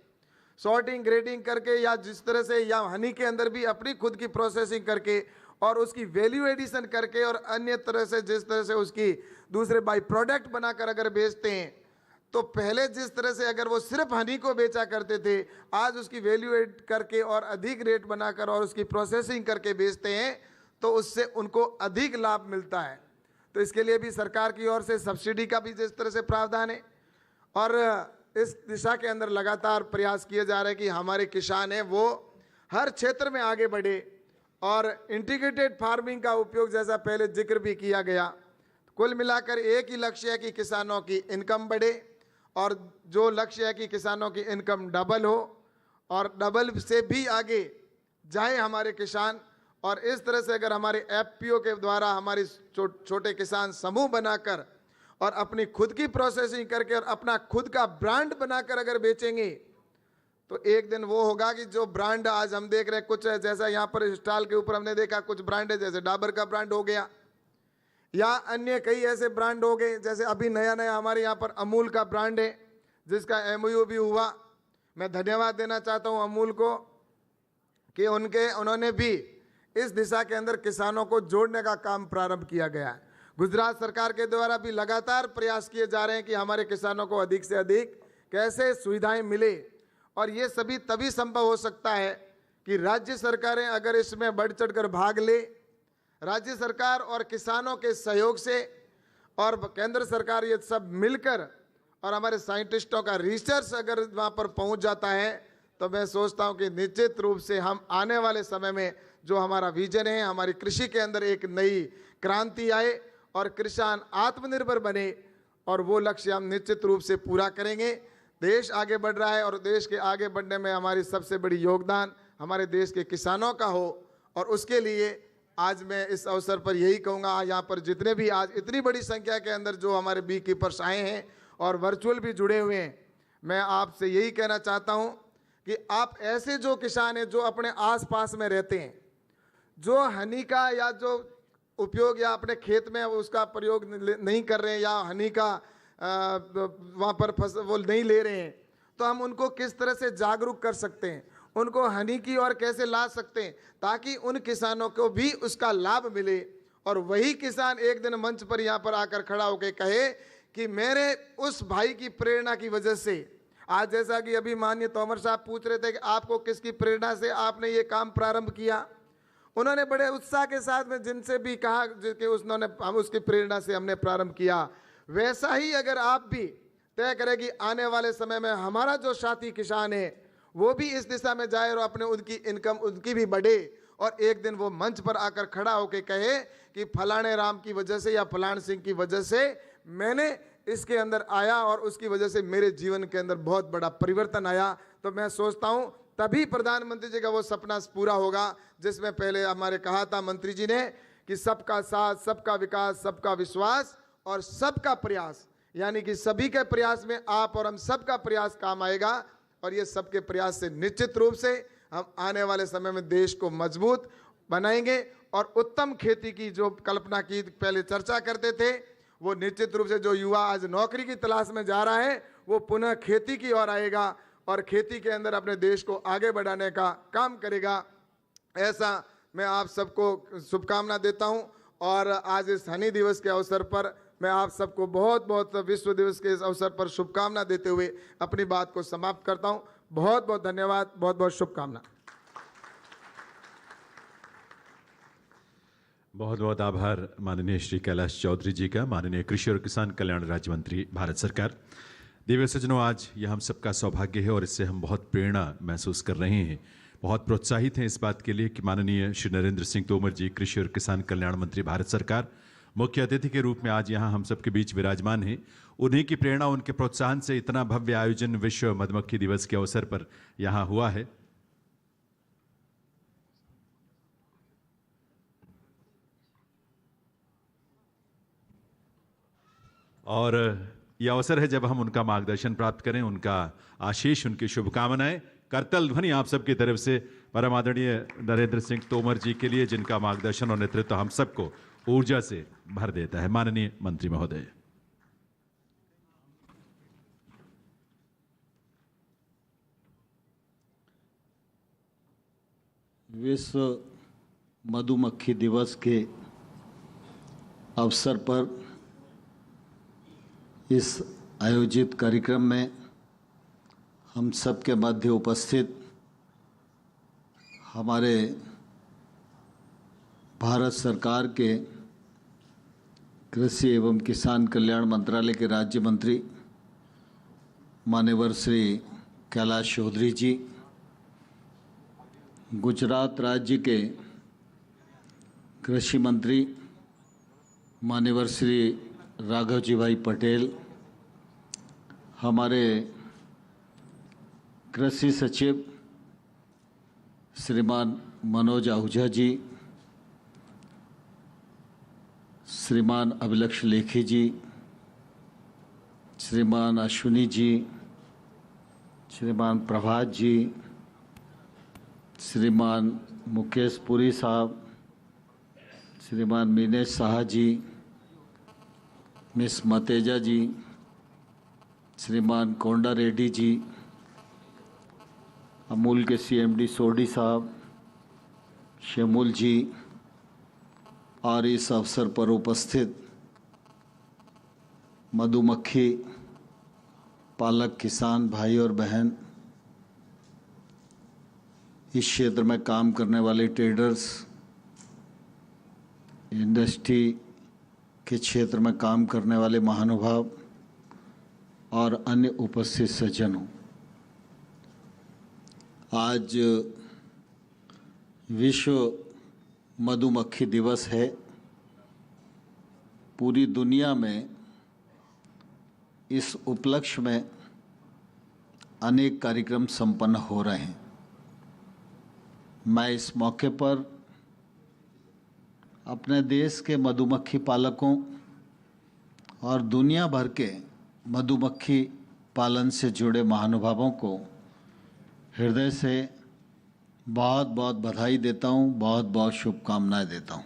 सॉर्टिंग ग्रेडिंग करके, या जिस तरह से, या हनी के अंदर भी अपनी खुद की प्रोसेसिंग करके और उसकी वैल्यू एडिशन करके और अन्य तरह से जिस तरह से उसकी दूसरे बाई प्रोडक्ट बनाकर अगर बेचते हैं, तो पहले जिस तरह से अगर वो सिर्फ हनी को बेचा करते थे, आज उसकी वैल्यू एड करके और अधिक रेट बनाकर और उसकी प्रोसेसिंग करके बेचते हैं, तो उससे उनको अधिक लाभ मिलता है। तो इसके लिए भी सरकार की ओर से सब्सिडी का भी जिस तरह से प्रावधान है, और इस दिशा के अंदर लगातार प्रयास किए जा रहे हैं कि हमारे किसान हैं वो हर क्षेत्र में आगे बढ़े। और इंटीग्रेटेड फार्मिंग का उपयोग जैसा पहले जिक्र भी किया गया, कुल मिलाकर एक ही लक्ष्य है कि किसानों की इनकम बढ़े, और जो लक्ष्य है कि किसानों की इनकम डबल हो और डबल से भी आगे जाए हमारे किसान। और इस तरह से अगर हमारे एफपीओ के द्वारा हमारे छोटे किसान समूह बनाकर और अपनी खुद की प्रोसेसिंग करके और अपना खुद का ब्रांड बनाकर अगर बेचेंगे, तो एक दिन वो होगा कि जो ब्रांड आज हम देख रहे हैं, कुछ जैसा यहाँ पर स्टॉल के ऊपर हमने देखा कुछ ब्रांड है, जैसे डाबर का ब्रांड हो गया, या अन्य कई ऐसे ब्रांड हो गए, जैसे अभी नया नया हमारे यहाँ पर अमूल का ब्रांड है जिसका एमओयू भी हुआ। मैं धन्यवाद देना चाहता हूँ अमूल को कि उन्होंने भी इस दिशा के अंदर किसानों को जोड़ने का काम प्रारंभ किया गया है। गुजरात सरकार के द्वारा भी लगातार प्रयास किए जा रहे हैं कि हमारे किसानों को अधिक से अधिक कैसे सुविधाएं मिले, और ये सभी तभी संभव हो सकता है कि राज्य सरकारें अगर इसमें बढ़ चढ़कर भाग ले, राज्य सरकार और किसानों के सहयोग से, और केंद्र सरकार ये सब मिलकर और हमारे साइंटिस्टों का रिसर्च अगर वहाँ पर पहुँच जाता है, तो मैं सोचता हूँ कि निश्चित रूप से हम आने वाले समय में जो हमारा विजन है, हमारी कृषि के अंदर एक नई क्रांति आए और किसान आत्मनिर्भर बने, और वो लक्ष्य हम निश्चित रूप से पूरा करेंगे। देश आगे बढ़ रहा है और देश के आगे बढ़ने में हमारी सबसे बड़ी योगदान हमारे देश के किसानों का हो। और उसके लिए आज मैं इस अवसर पर यही कहूँगा, यहाँ पर जितने भी आज इतनी बड़ी संख्या के अंदर जो हमारे बी कीपर्स आए हैं और वर्चुअल भी जुड़े हुए हैं, मैं आपसे यही कहना चाहता हूँ कि आप ऐसे जो किसान हैं जो अपने आसपास में रहते हैं, जो हनी का या जो उपयोग या अपने खेत में उसका प्रयोग नहीं कर रहे हैं, या हनी का वहाँ पर वो नहीं ले रहे हैं, तो हम उनको किस तरह से जागरूक कर सकते हैं, उनको हनी की ओर कैसे ला सकते हैं, ताकि उन किसानों को भी उसका लाभ मिले। और वही किसान एक दिन मंच पर यहाँ पर आकर खड़ा होकर कहे कि मेरे उस भाई की प्रेरणा की वजह से, आज जैसा कि अभी माननीय तोमर साहब पूछ रहे थे कि आपको किसकी प्रेरणा से आपने ये काम प्रारंभ किया, उन्होंने बड़े उत्साह के साथ में जिनसे भी कहा कि उन्होंने हम उसकी प्रेरणा से हमने प्रारंभ किया, वैसा ही अगर आप भी तय करें कि आने वाले समय में हमारा जो साथी किसान है वो भी इस दिशा में जाए और अपने उनकी इनकम उनकी भी बढ़े, और एक दिन वो मंच पर आकर खड़ा होकर कहे कि फलाने राम की वजह से या फलान सिंह की वजह से मैंने इसके अंदर आया और उसकी वजह से मेरे जीवन के अंदर बहुत बड़ा परिवर्तन आया। तो मैं सोचता हूँ तभी प्रधानमंत्री जी का वो सपना पूरा होगा जिसमें पहले हमारे कहा था मंत्री जी ने कि सबका साथ, सबका विकास, सबका विश्वास और सबका प्रयास, यानी कि सभी के प्रयास में आप और हम सबका प्रयास काम आएगा। और ये सबके प्रयास से निश्चित रूप से हम आने वाले समय में देश को मजबूत बनाएंगे। और उत्तम खेती की जो कल्पना की पहले चर्चा करते थे, वो निश्चित रूप से जो युवा आज नौकरी की तलाश में जा रहा है वो पुनः खेती की ओर आएगा और खेती के अंदर अपने देश को आगे बढ़ाने का काम करेगा। ऐसा मैं आप सबको शुभकामना देता हूं। और आज इस हनी दिवस के अवसर पर मैं आप सबको बहुत बहुत विश्व दिवस के इस अवसर पर शुभकामना देते हुए अपनी बात को समाप्त करता हूं। बहुत बहुत धन्यवाद, बहुत बहुत शुभकामना। बहुत बहुत आभार माननीय श्री कैलाश चौधरी जी का, माननीय कृषि और किसान कल्याण राज्य मंत्री, भारत सरकार। दिव्य सज्जनों, आज यह हम सबका सौभाग्य है और इससे हम बहुत प्रेरणा महसूस कर रहे हैं, बहुत प्रोत्साहित हैं इस बात के लिए कि माननीय श्री नरेंद्र सिंह तोमर जी, कृषि और किसान कल्याण मंत्री, भारत सरकार, मुख्य अतिथि के रूप में आज यहाँ हम सबके बीच विराजमान हैं। उन्हीं की प्रेरणा, उनके प्रोत्साहन से इतना भव्य आयोजन विश्व मधुमक्खी दिवस के अवसर पर यहाँ हुआ है। और यह अवसर है जब हम उनका मार्गदर्शन प्राप्त करें, उनका आशीष, उनकी शुभकामनाएं। करतल ध्वनि आप सबकी तरफ से परम आदरणीय नरेंद्र सिंह तोमर जी के लिए, जिनका मार्गदर्शन और नेतृत्व हम सबको ऊर्जा से भर देता है। माननीय मंत्री महोदय। विश्व मधुमक्खी दिवस के अवसर पर इस आयोजित कार्यक्रम में हम सबके मध्य उपस्थित हमारे भारत सरकार के कृषि एवं किसान कल्याण मंत्रालय के राज्य मंत्री मान्यवर श्री कैलाश चौधरी जी, गुजरात राज्य के कृषि मंत्री मान्यवर श्री राघव जी भाई पटेल, हमारे कृषि सचिव श्रीमान मनोज आहूजा जी, श्रीमान अभिलक्ष लेखी जी, श्रीमान अश्विनी जी, श्रीमान प्रभात जी, श्रीमान मुकेश पुरी साहब, श्रीमान मीनेश शाह जी, मिस मतेजा जी, श्रीमान कोंडा रेड्डी जी, अमूल के CMD सोडी साहब, शेमुल जी, और इस अवसर पर उपस्थित मधुमक्खी पालक किसान भाई और बहन, इस क्षेत्र में काम करने वाले ट्रेडर्स, इंडस्ट्री के क्षेत्र में काम करने वाले महानुभाव और अन्य उपस्थित सज्जनों, आज विश्व मधुमक्खी दिवस है। पूरी दुनिया में इस उपलक्ष्य में अनेक कार्यक्रम संपन्न हो रहे हैं। मैं इस मौके पर अपने देश के मधुमक्खी पालकों और दुनिया भर के मधुमक्खी पालन से जुड़े महानुभावों को हृदय से बहुत बहुत बधाई देता हूँ, बहुत बहुत शुभकामनाएं देता हूँ।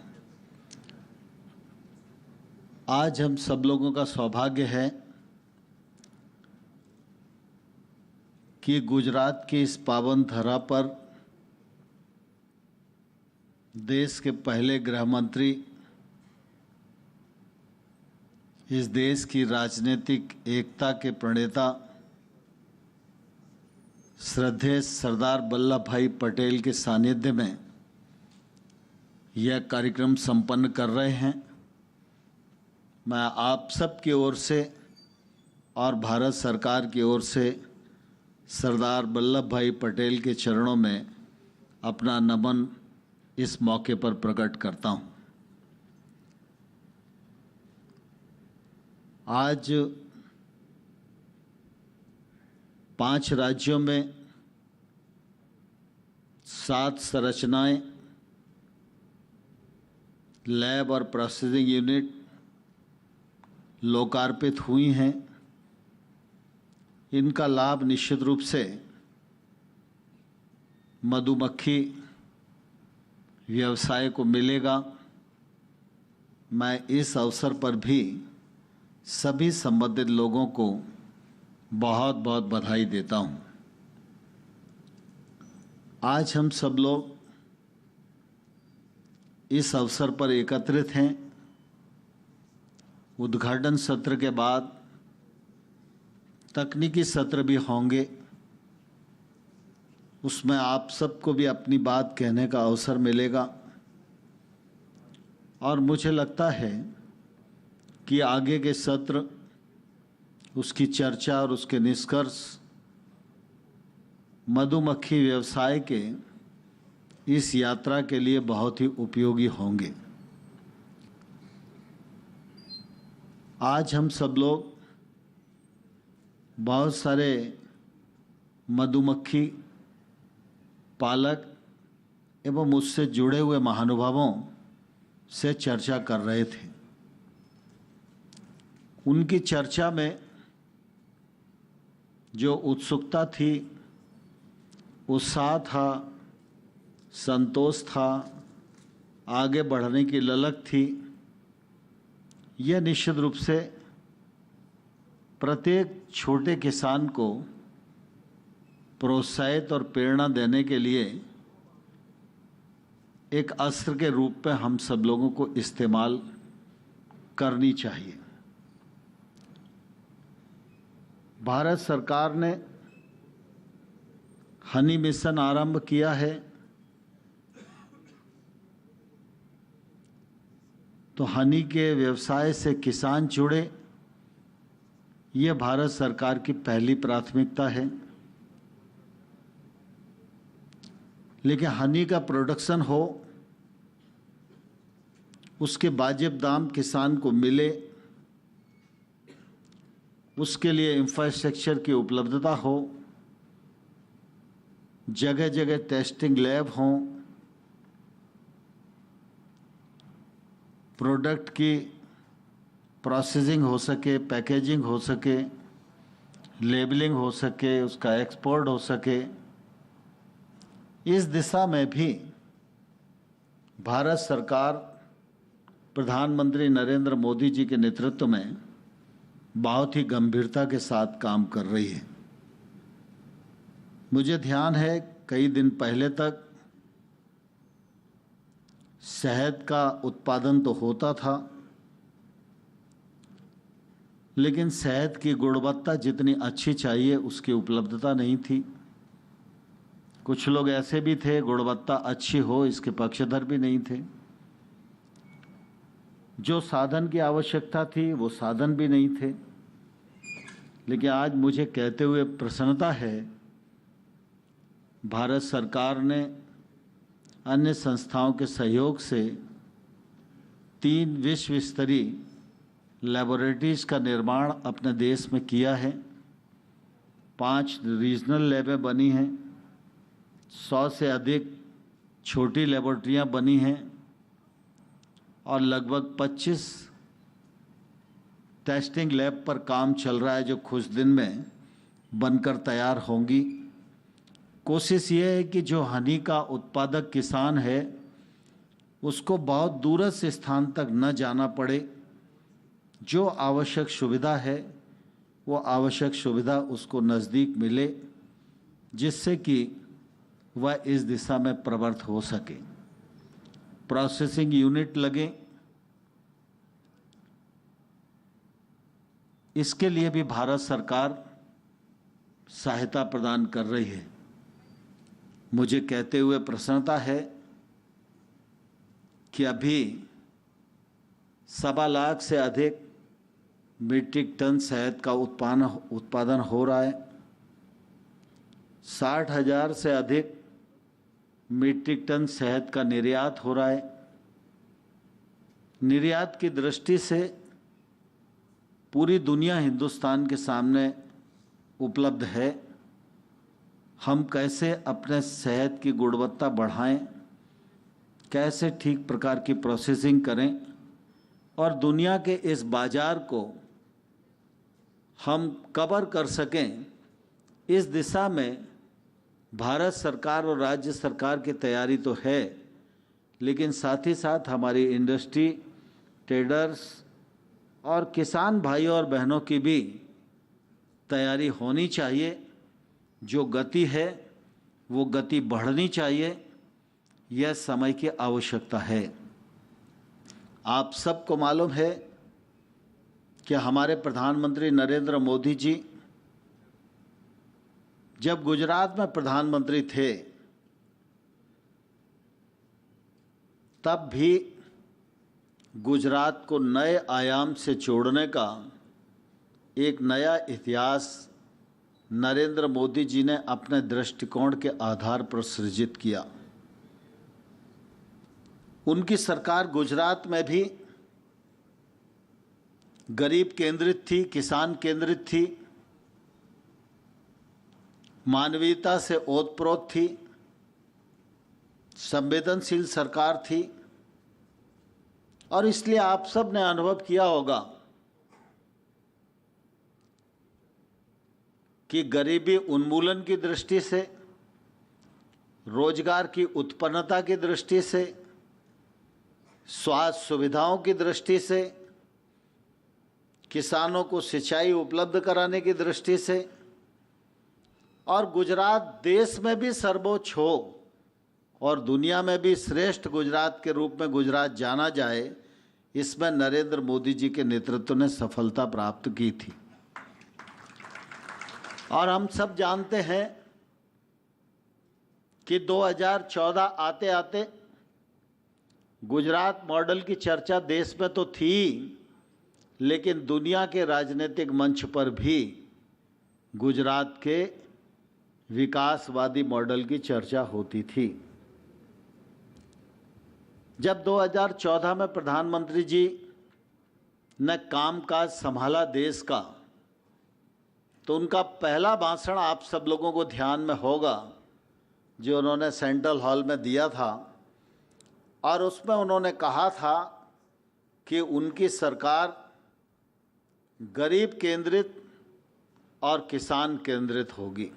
आज हम सब लोगों का सौभाग्य है कि गुजरात की इस पावन धरा पर देश के पहले गृह मंत्री, इस देश की राजनीतिक एकता के प्रणेता श्रद्धेय सरदार वल्लभ भाई पटेल के सानिध्य में यह कार्यक्रम संपन्न कर रहे हैं। मैं आप सब की ओर से और भारत सरकार की ओर से सरदार वल्लभ भाई पटेल के चरणों में अपना नमन इस मौके पर प्रकट करता हूं। आज 5 राज्यों में 7 संरचनाएं, लैब और प्रोसेसिंग यूनिट लोकार्पित हुई हैं। इनका लाभ निश्चित रूप से मधुमक्खी व्यवसाय को मिलेगा। मैं इस अवसर पर भी सभी संबंधित लोगों को बहुत बहुत बधाई देता हूं। आज हम सब लोग इस अवसर पर एकत्रित हैं। उद्घाटन सत्र के बाद तकनीकी सत्र भी होंगे, उसमें आप सबको भी अपनी बात कहने का अवसर मिलेगा और मुझे लगता है कि आगे के सत्र, उसकी चर्चा और उसके निष्कर्ष मधुमक्खी व्यवसाय के इस यात्रा के लिए बहुत ही उपयोगी होंगे। आज हम सब लोग बहुत सारे मधुमक्खी पालक एवं उससे जुड़े हुए महानुभावों से चर्चा कर रहे थे। उनकी चर्चा में जो उत्सुकता थी, उत्साह था, संतोष था, आगे बढ़ने की ललक थी, यह निश्चित रूप से प्रत्येक छोटे किसान को प्रोत्साहित और प्रेरणा देने के लिए एक अस्त्र के रूप में हम सब लोगों को इस्तेमाल करनी चाहिए। भारत सरकार ने हनी मिशन आरंभ किया है, तो हनी के व्यवसाय से किसान जुड़े, ये भारत सरकार की पहली प्राथमिकता है। लेकिन हनी का प्रोडक्शन हो, उसके वाजिब दाम किसान को मिले, उसके लिए इंफ्रास्ट्रक्चर की उपलब्धता हो, जगह जगह टेस्टिंग लैब हों, प्रोडक्ट की प्रोसेसिंग हो सके, पैकेजिंग हो सके, लेबलिंग हो सके, उसका एक्सपोर्ट हो सके, इस दिशा में भी भारत सरकार प्रधानमंत्री नरेंद्र मोदी जी के नेतृत्व में बहुत ही गंभीरता के साथ काम कर रही है। मुझे ध्यान है कई दिन पहले तक शहद का उत्पादन तो होता था, लेकिन शहद की गुणवत्ता जितनी अच्छी चाहिए उसकी उपलब्धता नहीं थी। कुछ लोग ऐसे भी थे, गुणवत्ता अच्छी हो इसके पक्षधर भी नहीं थे। जो साधन की आवश्यकता थी वो साधन भी नहीं थे। लेकिन आज मुझे कहते हुए प्रसन्नता है, भारत सरकार ने अन्य संस्थाओं के सहयोग से 3 विश्व स्तरीय लैबोरेटरीज का निर्माण अपने देश में किया है। 5 रीजनल लैबें बनी हैं, 100 से अधिक छोटी लैबोरेटरियां बनी हैं और लगभग 25 टेस्टिंग लैब पर काम चल रहा है, जो कुछ दिन में बनकर तैयार होंगी। कोशिश ये है कि जो हनी का उत्पादक किसान है उसको बहुत दूरस्थ स्थान तक न जाना पड़े। जो आवश्यक सुविधा है वो आवश्यक सुविधा उसको नज़दीक मिले, जिससे कि वह इस दिशा में प्रवृत्त हो सके। प्रोसेसिंग यूनिट लगे, इसके लिए भी भारत सरकार सहायता प्रदान कर रही है। मुझे कहते हुए प्रसन्नता है कि अभी 1.25 लाख से अधिक मीट्रिक टन शहद का उत्पादन हो रहा है। 60,000 से अधिक मीट्रिक टन शहद का निर्यात हो रहा है। निर्यात की दृष्टि से पूरी दुनिया हिंदुस्तान के सामने उपलब्ध है। हम कैसे अपने शहद की गुणवत्ता बढ़ाएं, कैसे ठीक प्रकार की प्रोसेसिंग करें और दुनिया के इस बाजार को हम कवर कर सकें, इस दिशा में भारत सरकार और राज्य सरकार की तैयारी तो है, लेकिन साथ ही साथ हमारी इंडस्ट्री, ट्रेडर्स और किसान भाइयों और बहनों की भी तैयारी होनी चाहिए। जो गति है वो गति बढ़नी चाहिए, यह समय की आवश्यकता है। आप सबको मालूम है कि हमारे प्रधानमंत्री नरेंद्र मोदी जी जब गुजरात में प्रधानमंत्री थे तब भी गुजरात को नए आयाम से जोड़ने का एक नया इतिहास नरेंद्र मोदी जी ने अपने दृष्टिकोण के आधार पर सृजित किया। उनकी सरकार गुजरात में भी गरीब केंद्रित थी, किसान केंद्रित थी, मानवीयता से ओतप्रोत थी, संवेदनशील सरकार थी। और इसलिए आप सब ने अनुभव किया होगा कि गरीबी उन्मूलन की दृष्टि से, रोजगार की उत्पन्नता की दृष्टि से, स्वास्थ्य सुविधाओं की दृष्टि से, किसानों को सिंचाई उपलब्ध कराने की दृष्टि से, और गुजरात देश में भी सर्वोच्च हो और दुनिया में भी श्रेष्ठ गुजरात के रूप में गुजरात जाना जाए, इसमें नरेंद्र मोदी जी के नेतृत्व ने सफलता प्राप्त की थी। और हम सब जानते हैं कि 2014 आते आते गुजरात मॉडल की चर्चा देश में तो थी, लेकिन दुनिया के राजनीतिक मंच पर भी गुजरात के विकासवादी मॉडल की चर्चा होती थी। जब 2014 में प्रधानमंत्री जी ने कामकाज संभाला देश का, तो उनका पहला भाषण आप सब लोगों को ध्यान में होगा, जो उन्होंने सेंट्रल हॉल में दिया था। और उसमें उन्होंने कहा था कि उनकी सरकार गरीब केंद्रित और किसान केंद्रित होगी।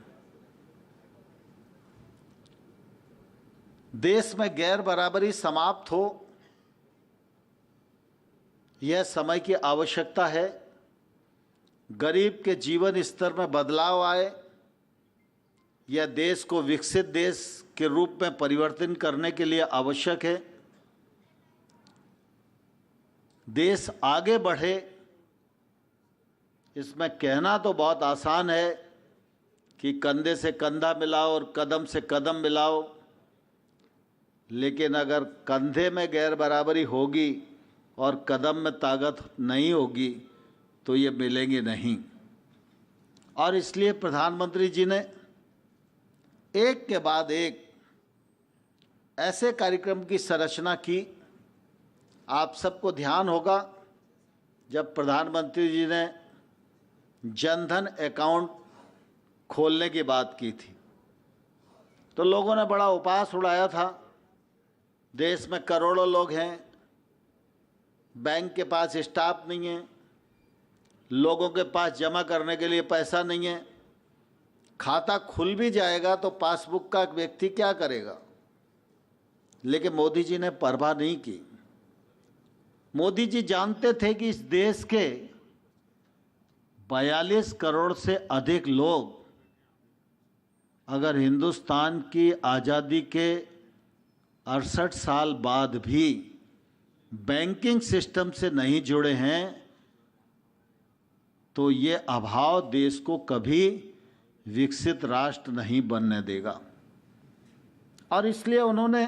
देश में गैर बराबरी समाप्त हो, यह समय की आवश्यकता है। गरीब के जीवन स्तर में बदलाव आए, यह देश को विकसित देश के रूप में परिवर्तन करने के लिए आवश्यक है। देश आगे बढ़े, इसमें कहना तो बहुत आसान है कि कंधे से कंधा मिलाओ और कदम से कदम मिलाओ, लेकिन अगर कंधे में गैर बराबरी होगी और कदम में ताकत नहीं होगी तो ये मिलेंगे नहीं। और इसलिए प्रधानमंत्री जी ने एक के बाद एक ऐसे कार्यक्रम की संरचना की। आप सबको ध्यान होगा, जब प्रधानमंत्री जी ने जनधन अकाउंट खोलने की बात की थी, तो लोगों ने बड़ा उपहास उड़ाया था। देश में करोड़ों लोग हैं, बैंक के पास स्टाफ नहीं है, लोगों के पास जमा करने के लिए पैसा नहीं है, खाता खुल भी जाएगा तो पासबुक का व्यक्ति क्या करेगा। लेकिन मोदी जी ने परवाह नहीं की। मोदी जी जानते थे कि इस देश के 42 करोड़ से अधिक लोग अगर हिंदुस्तान की आज़ादी के 68 साल बाद भी बैंकिंग सिस्टम से नहीं जुड़े हैं, तो ये अभाव देश को कभी विकसित राष्ट्र नहीं बनने देगा। और इसलिए उन्होंने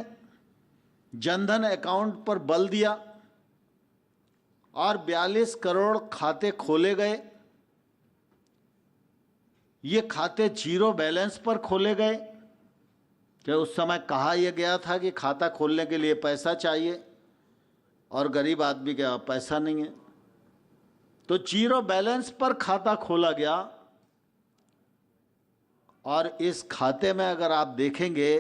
जनधन अकाउंट पर बल दिया और 42 करोड़ खाते खोले गए। ये खाते जीरो बैलेंस पर खोले गए, कि उस समय कहा यह गया था कि खाता खोलने के लिए पैसा चाहिए और गरीब आदमी के पास पैसा नहीं है, तो जीरो बैलेंस पर खाता खोला गया। और इस खाते में अगर आप देखेंगे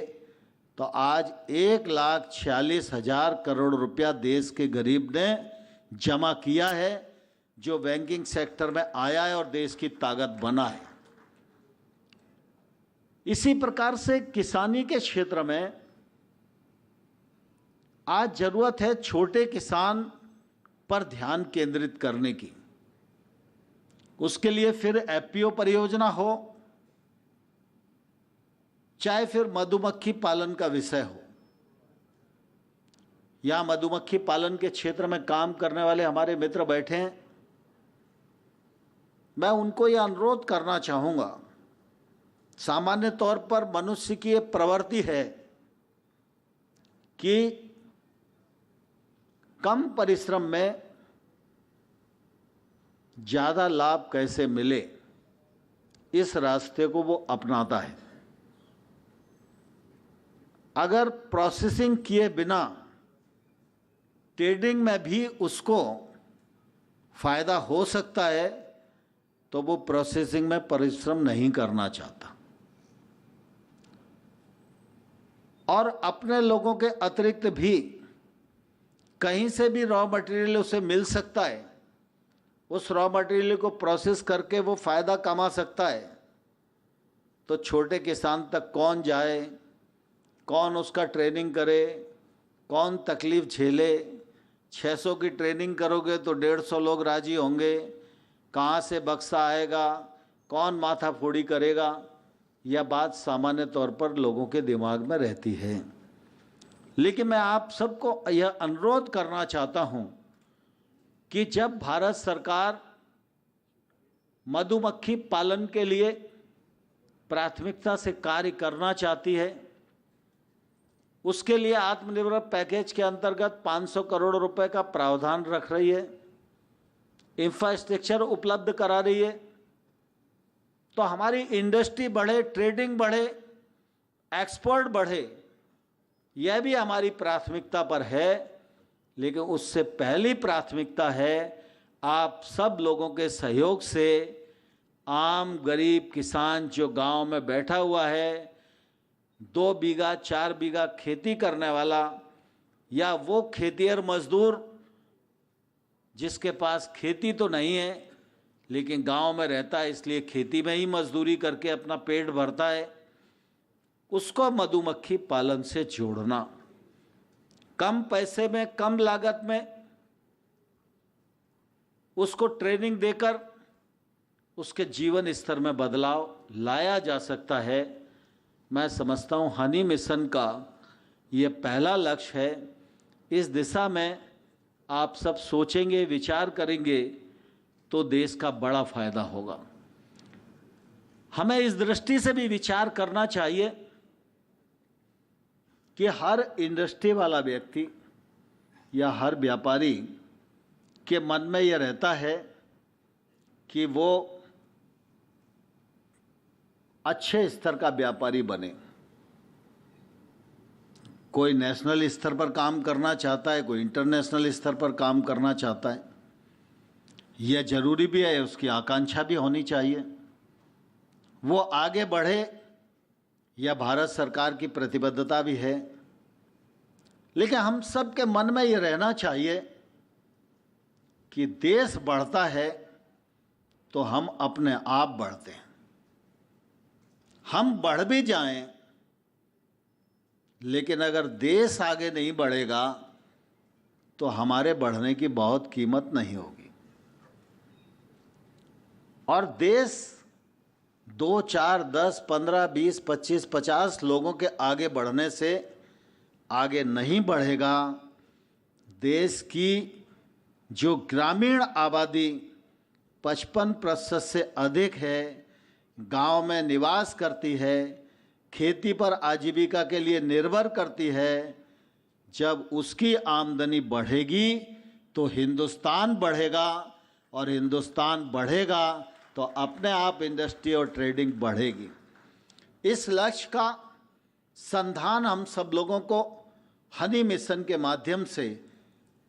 तो आज 1,46,000 करोड़ रुपया देश के गरीब ने जमा किया है, जो बैंकिंग सेक्टर में आया है और देश की ताकत बना है। इसी प्रकार से किसानी के क्षेत्र में आज जरूरत है छोटे किसान पर ध्यान केंद्रित करने की। उसके लिए फिर एफपीओ परियोजना हो, चाहे फिर मधुमक्खी पालन का विषय हो। यहां मधुमक्खी पालन के क्षेत्र में काम करने वाले हमारे मित्र बैठे हैं। मैं उनको यह अनुरोध करना चाहूंगा, सामान्य तौर पर मनुष्य की एक प्रवृत्ति है कि कम परिश्रम में ज़्यादा लाभ कैसे मिले, इस रास्ते को वो अपनाता है। अगर प्रोसेसिंग किए बिना ट्रेडिंग में भी उसको फायदा हो सकता है तो वो प्रोसेसिंग में परिश्रम नहीं करना चाहता। और अपने लोगों के अतिरिक्त भी कहीं से भी रॉ मटेरियल उसे मिल सकता है, उस रॉ मटेरियल को प्रोसेस करके वो फायदा कमा सकता है। तो छोटे किसान तक कौन जाए, कौन उसका ट्रेनिंग करे, कौन तकलीफ झेले। 600 की ट्रेनिंग करोगे तो 150 लोग राजी होंगे, कहाँ से बक्सा आएगा, कौन माथा फोड़ी करेगा, यह बात सामान्य तौर पर लोगों के दिमाग में रहती है। लेकिन मैं आप सबको यह अनुरोध करना चाहता हूं कि जब भारत सरकार मधुमक्खी पालन के लिए प्राथमिकता से कार्य करना चाहती है, उसके लिए आत्मनिर्भर पैकेज के अंतर्गत 500 करोड़ रुपए का प्रावधान रख रही है, इंफ्रास्ट्रक्चर उपलब्ध करा रही है, तो हमारी इंडस्ट्री बढ़े, ट्रेडिंग बढ़े, एक्सपोर्ट बढ़े, यह भी हमारी प्राथमिकता पर है। लेकिन उससे पहली प्राथमिकता है आप सब लोगों के सहयोग से आम गरीब किसान जो गांव में बैठा हुआ है, 2 बीघा 4 बीघा खेती करने वाला, या वो खेतिहर मजदूर जिसके पास खेती तो नहीं है लेकिन गांव में रहता है इसलिए खेती में ही मजदूरी करके अपना पेट भरता है, उसको मधुमक्खी पालन से जोड़ना, कम पैसे में कम लागत में उसको ट्रेनिंग देकर उसके जीवन स्तर में बदलाव लाया जा सकता है। मैं समझता हूँ हनी मिशन का ये पहला लक्ष्य है। इस दिशा में आप सब सोचेंगे, विचार करेंगे तो देश का बड़ा फायदा होगा। हमें इस दृष्टि से भी विचार करना चाहिए कि हर इंडस्ट्री वाला व्यक्ति या हर व्यापारी के मन में यह रहता है कि वो अच्छे स्तर का व्यापारी बने। कोई नेशनल स्तर पर काम करना चाहता है, कोई इंटरनेशनल स्तर पर काम करना चाहता है। यह जरूरी भी है, उसकी आकांक्षा भी होनी चाहिए, वो आगे बढ़े, यह भारत सरकार की प्रतिबद्धता भी है। लेकिन हम सब के मन में ये रहना चाहिए कि देश बढ़ता है तो हम अपने आप बढ़ते हैं। हम बढ़ भी जाएं, लेकिन अगर देश आगे नहीं बढ़ेगा तो हमारे बढ़ने की बहुत कीमत नहीं होगी। और देश 2, 4, 10, 15, 20, 25, 50 लोगों के आगे बढ़ने से आगे नहीं बढ़ेगा। देश की जो ग्रामीण आबादी 55% से अधिक है, गांव में निवास करती है, खेती पर आजीविका के लिए निर्भर करती है, जब उसकी आमदनी बढ़ेगी तो हिंदुस्तान बढ़ेगा, और हिंदुस्तान बढ़ेगा तो अपने आप इंडस्ट्री और ट्रेडिंग बढ़ेगी। इस लक्ष्य का संधान हम सब लोगों को हनी मिशन के माध्यम से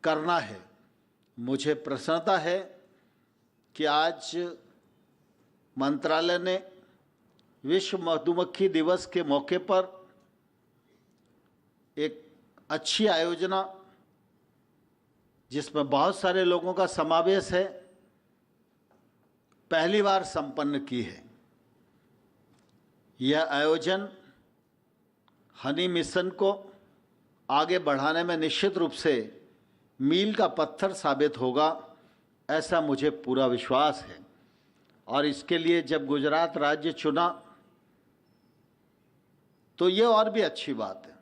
करना है। मुझे प्रसन्नता है कि आज मंत्रालय ने विश्व मधुमक्खी दिवस के मौके पर एक अच्छी आयोजना, जिसमें बहुत सारे लोगों का समावेश है, पहली बार संपन्न की है। यह आयोजन हनी मिशन को आगे बढ़ाने में निश्चित रूप से मील का पत्थर साबित होगा, ऐसा मुझे पूरा विश्वास है। और इसके लिए जब गुजरात राज्य चुना तो ये और भी अच्छी बात है।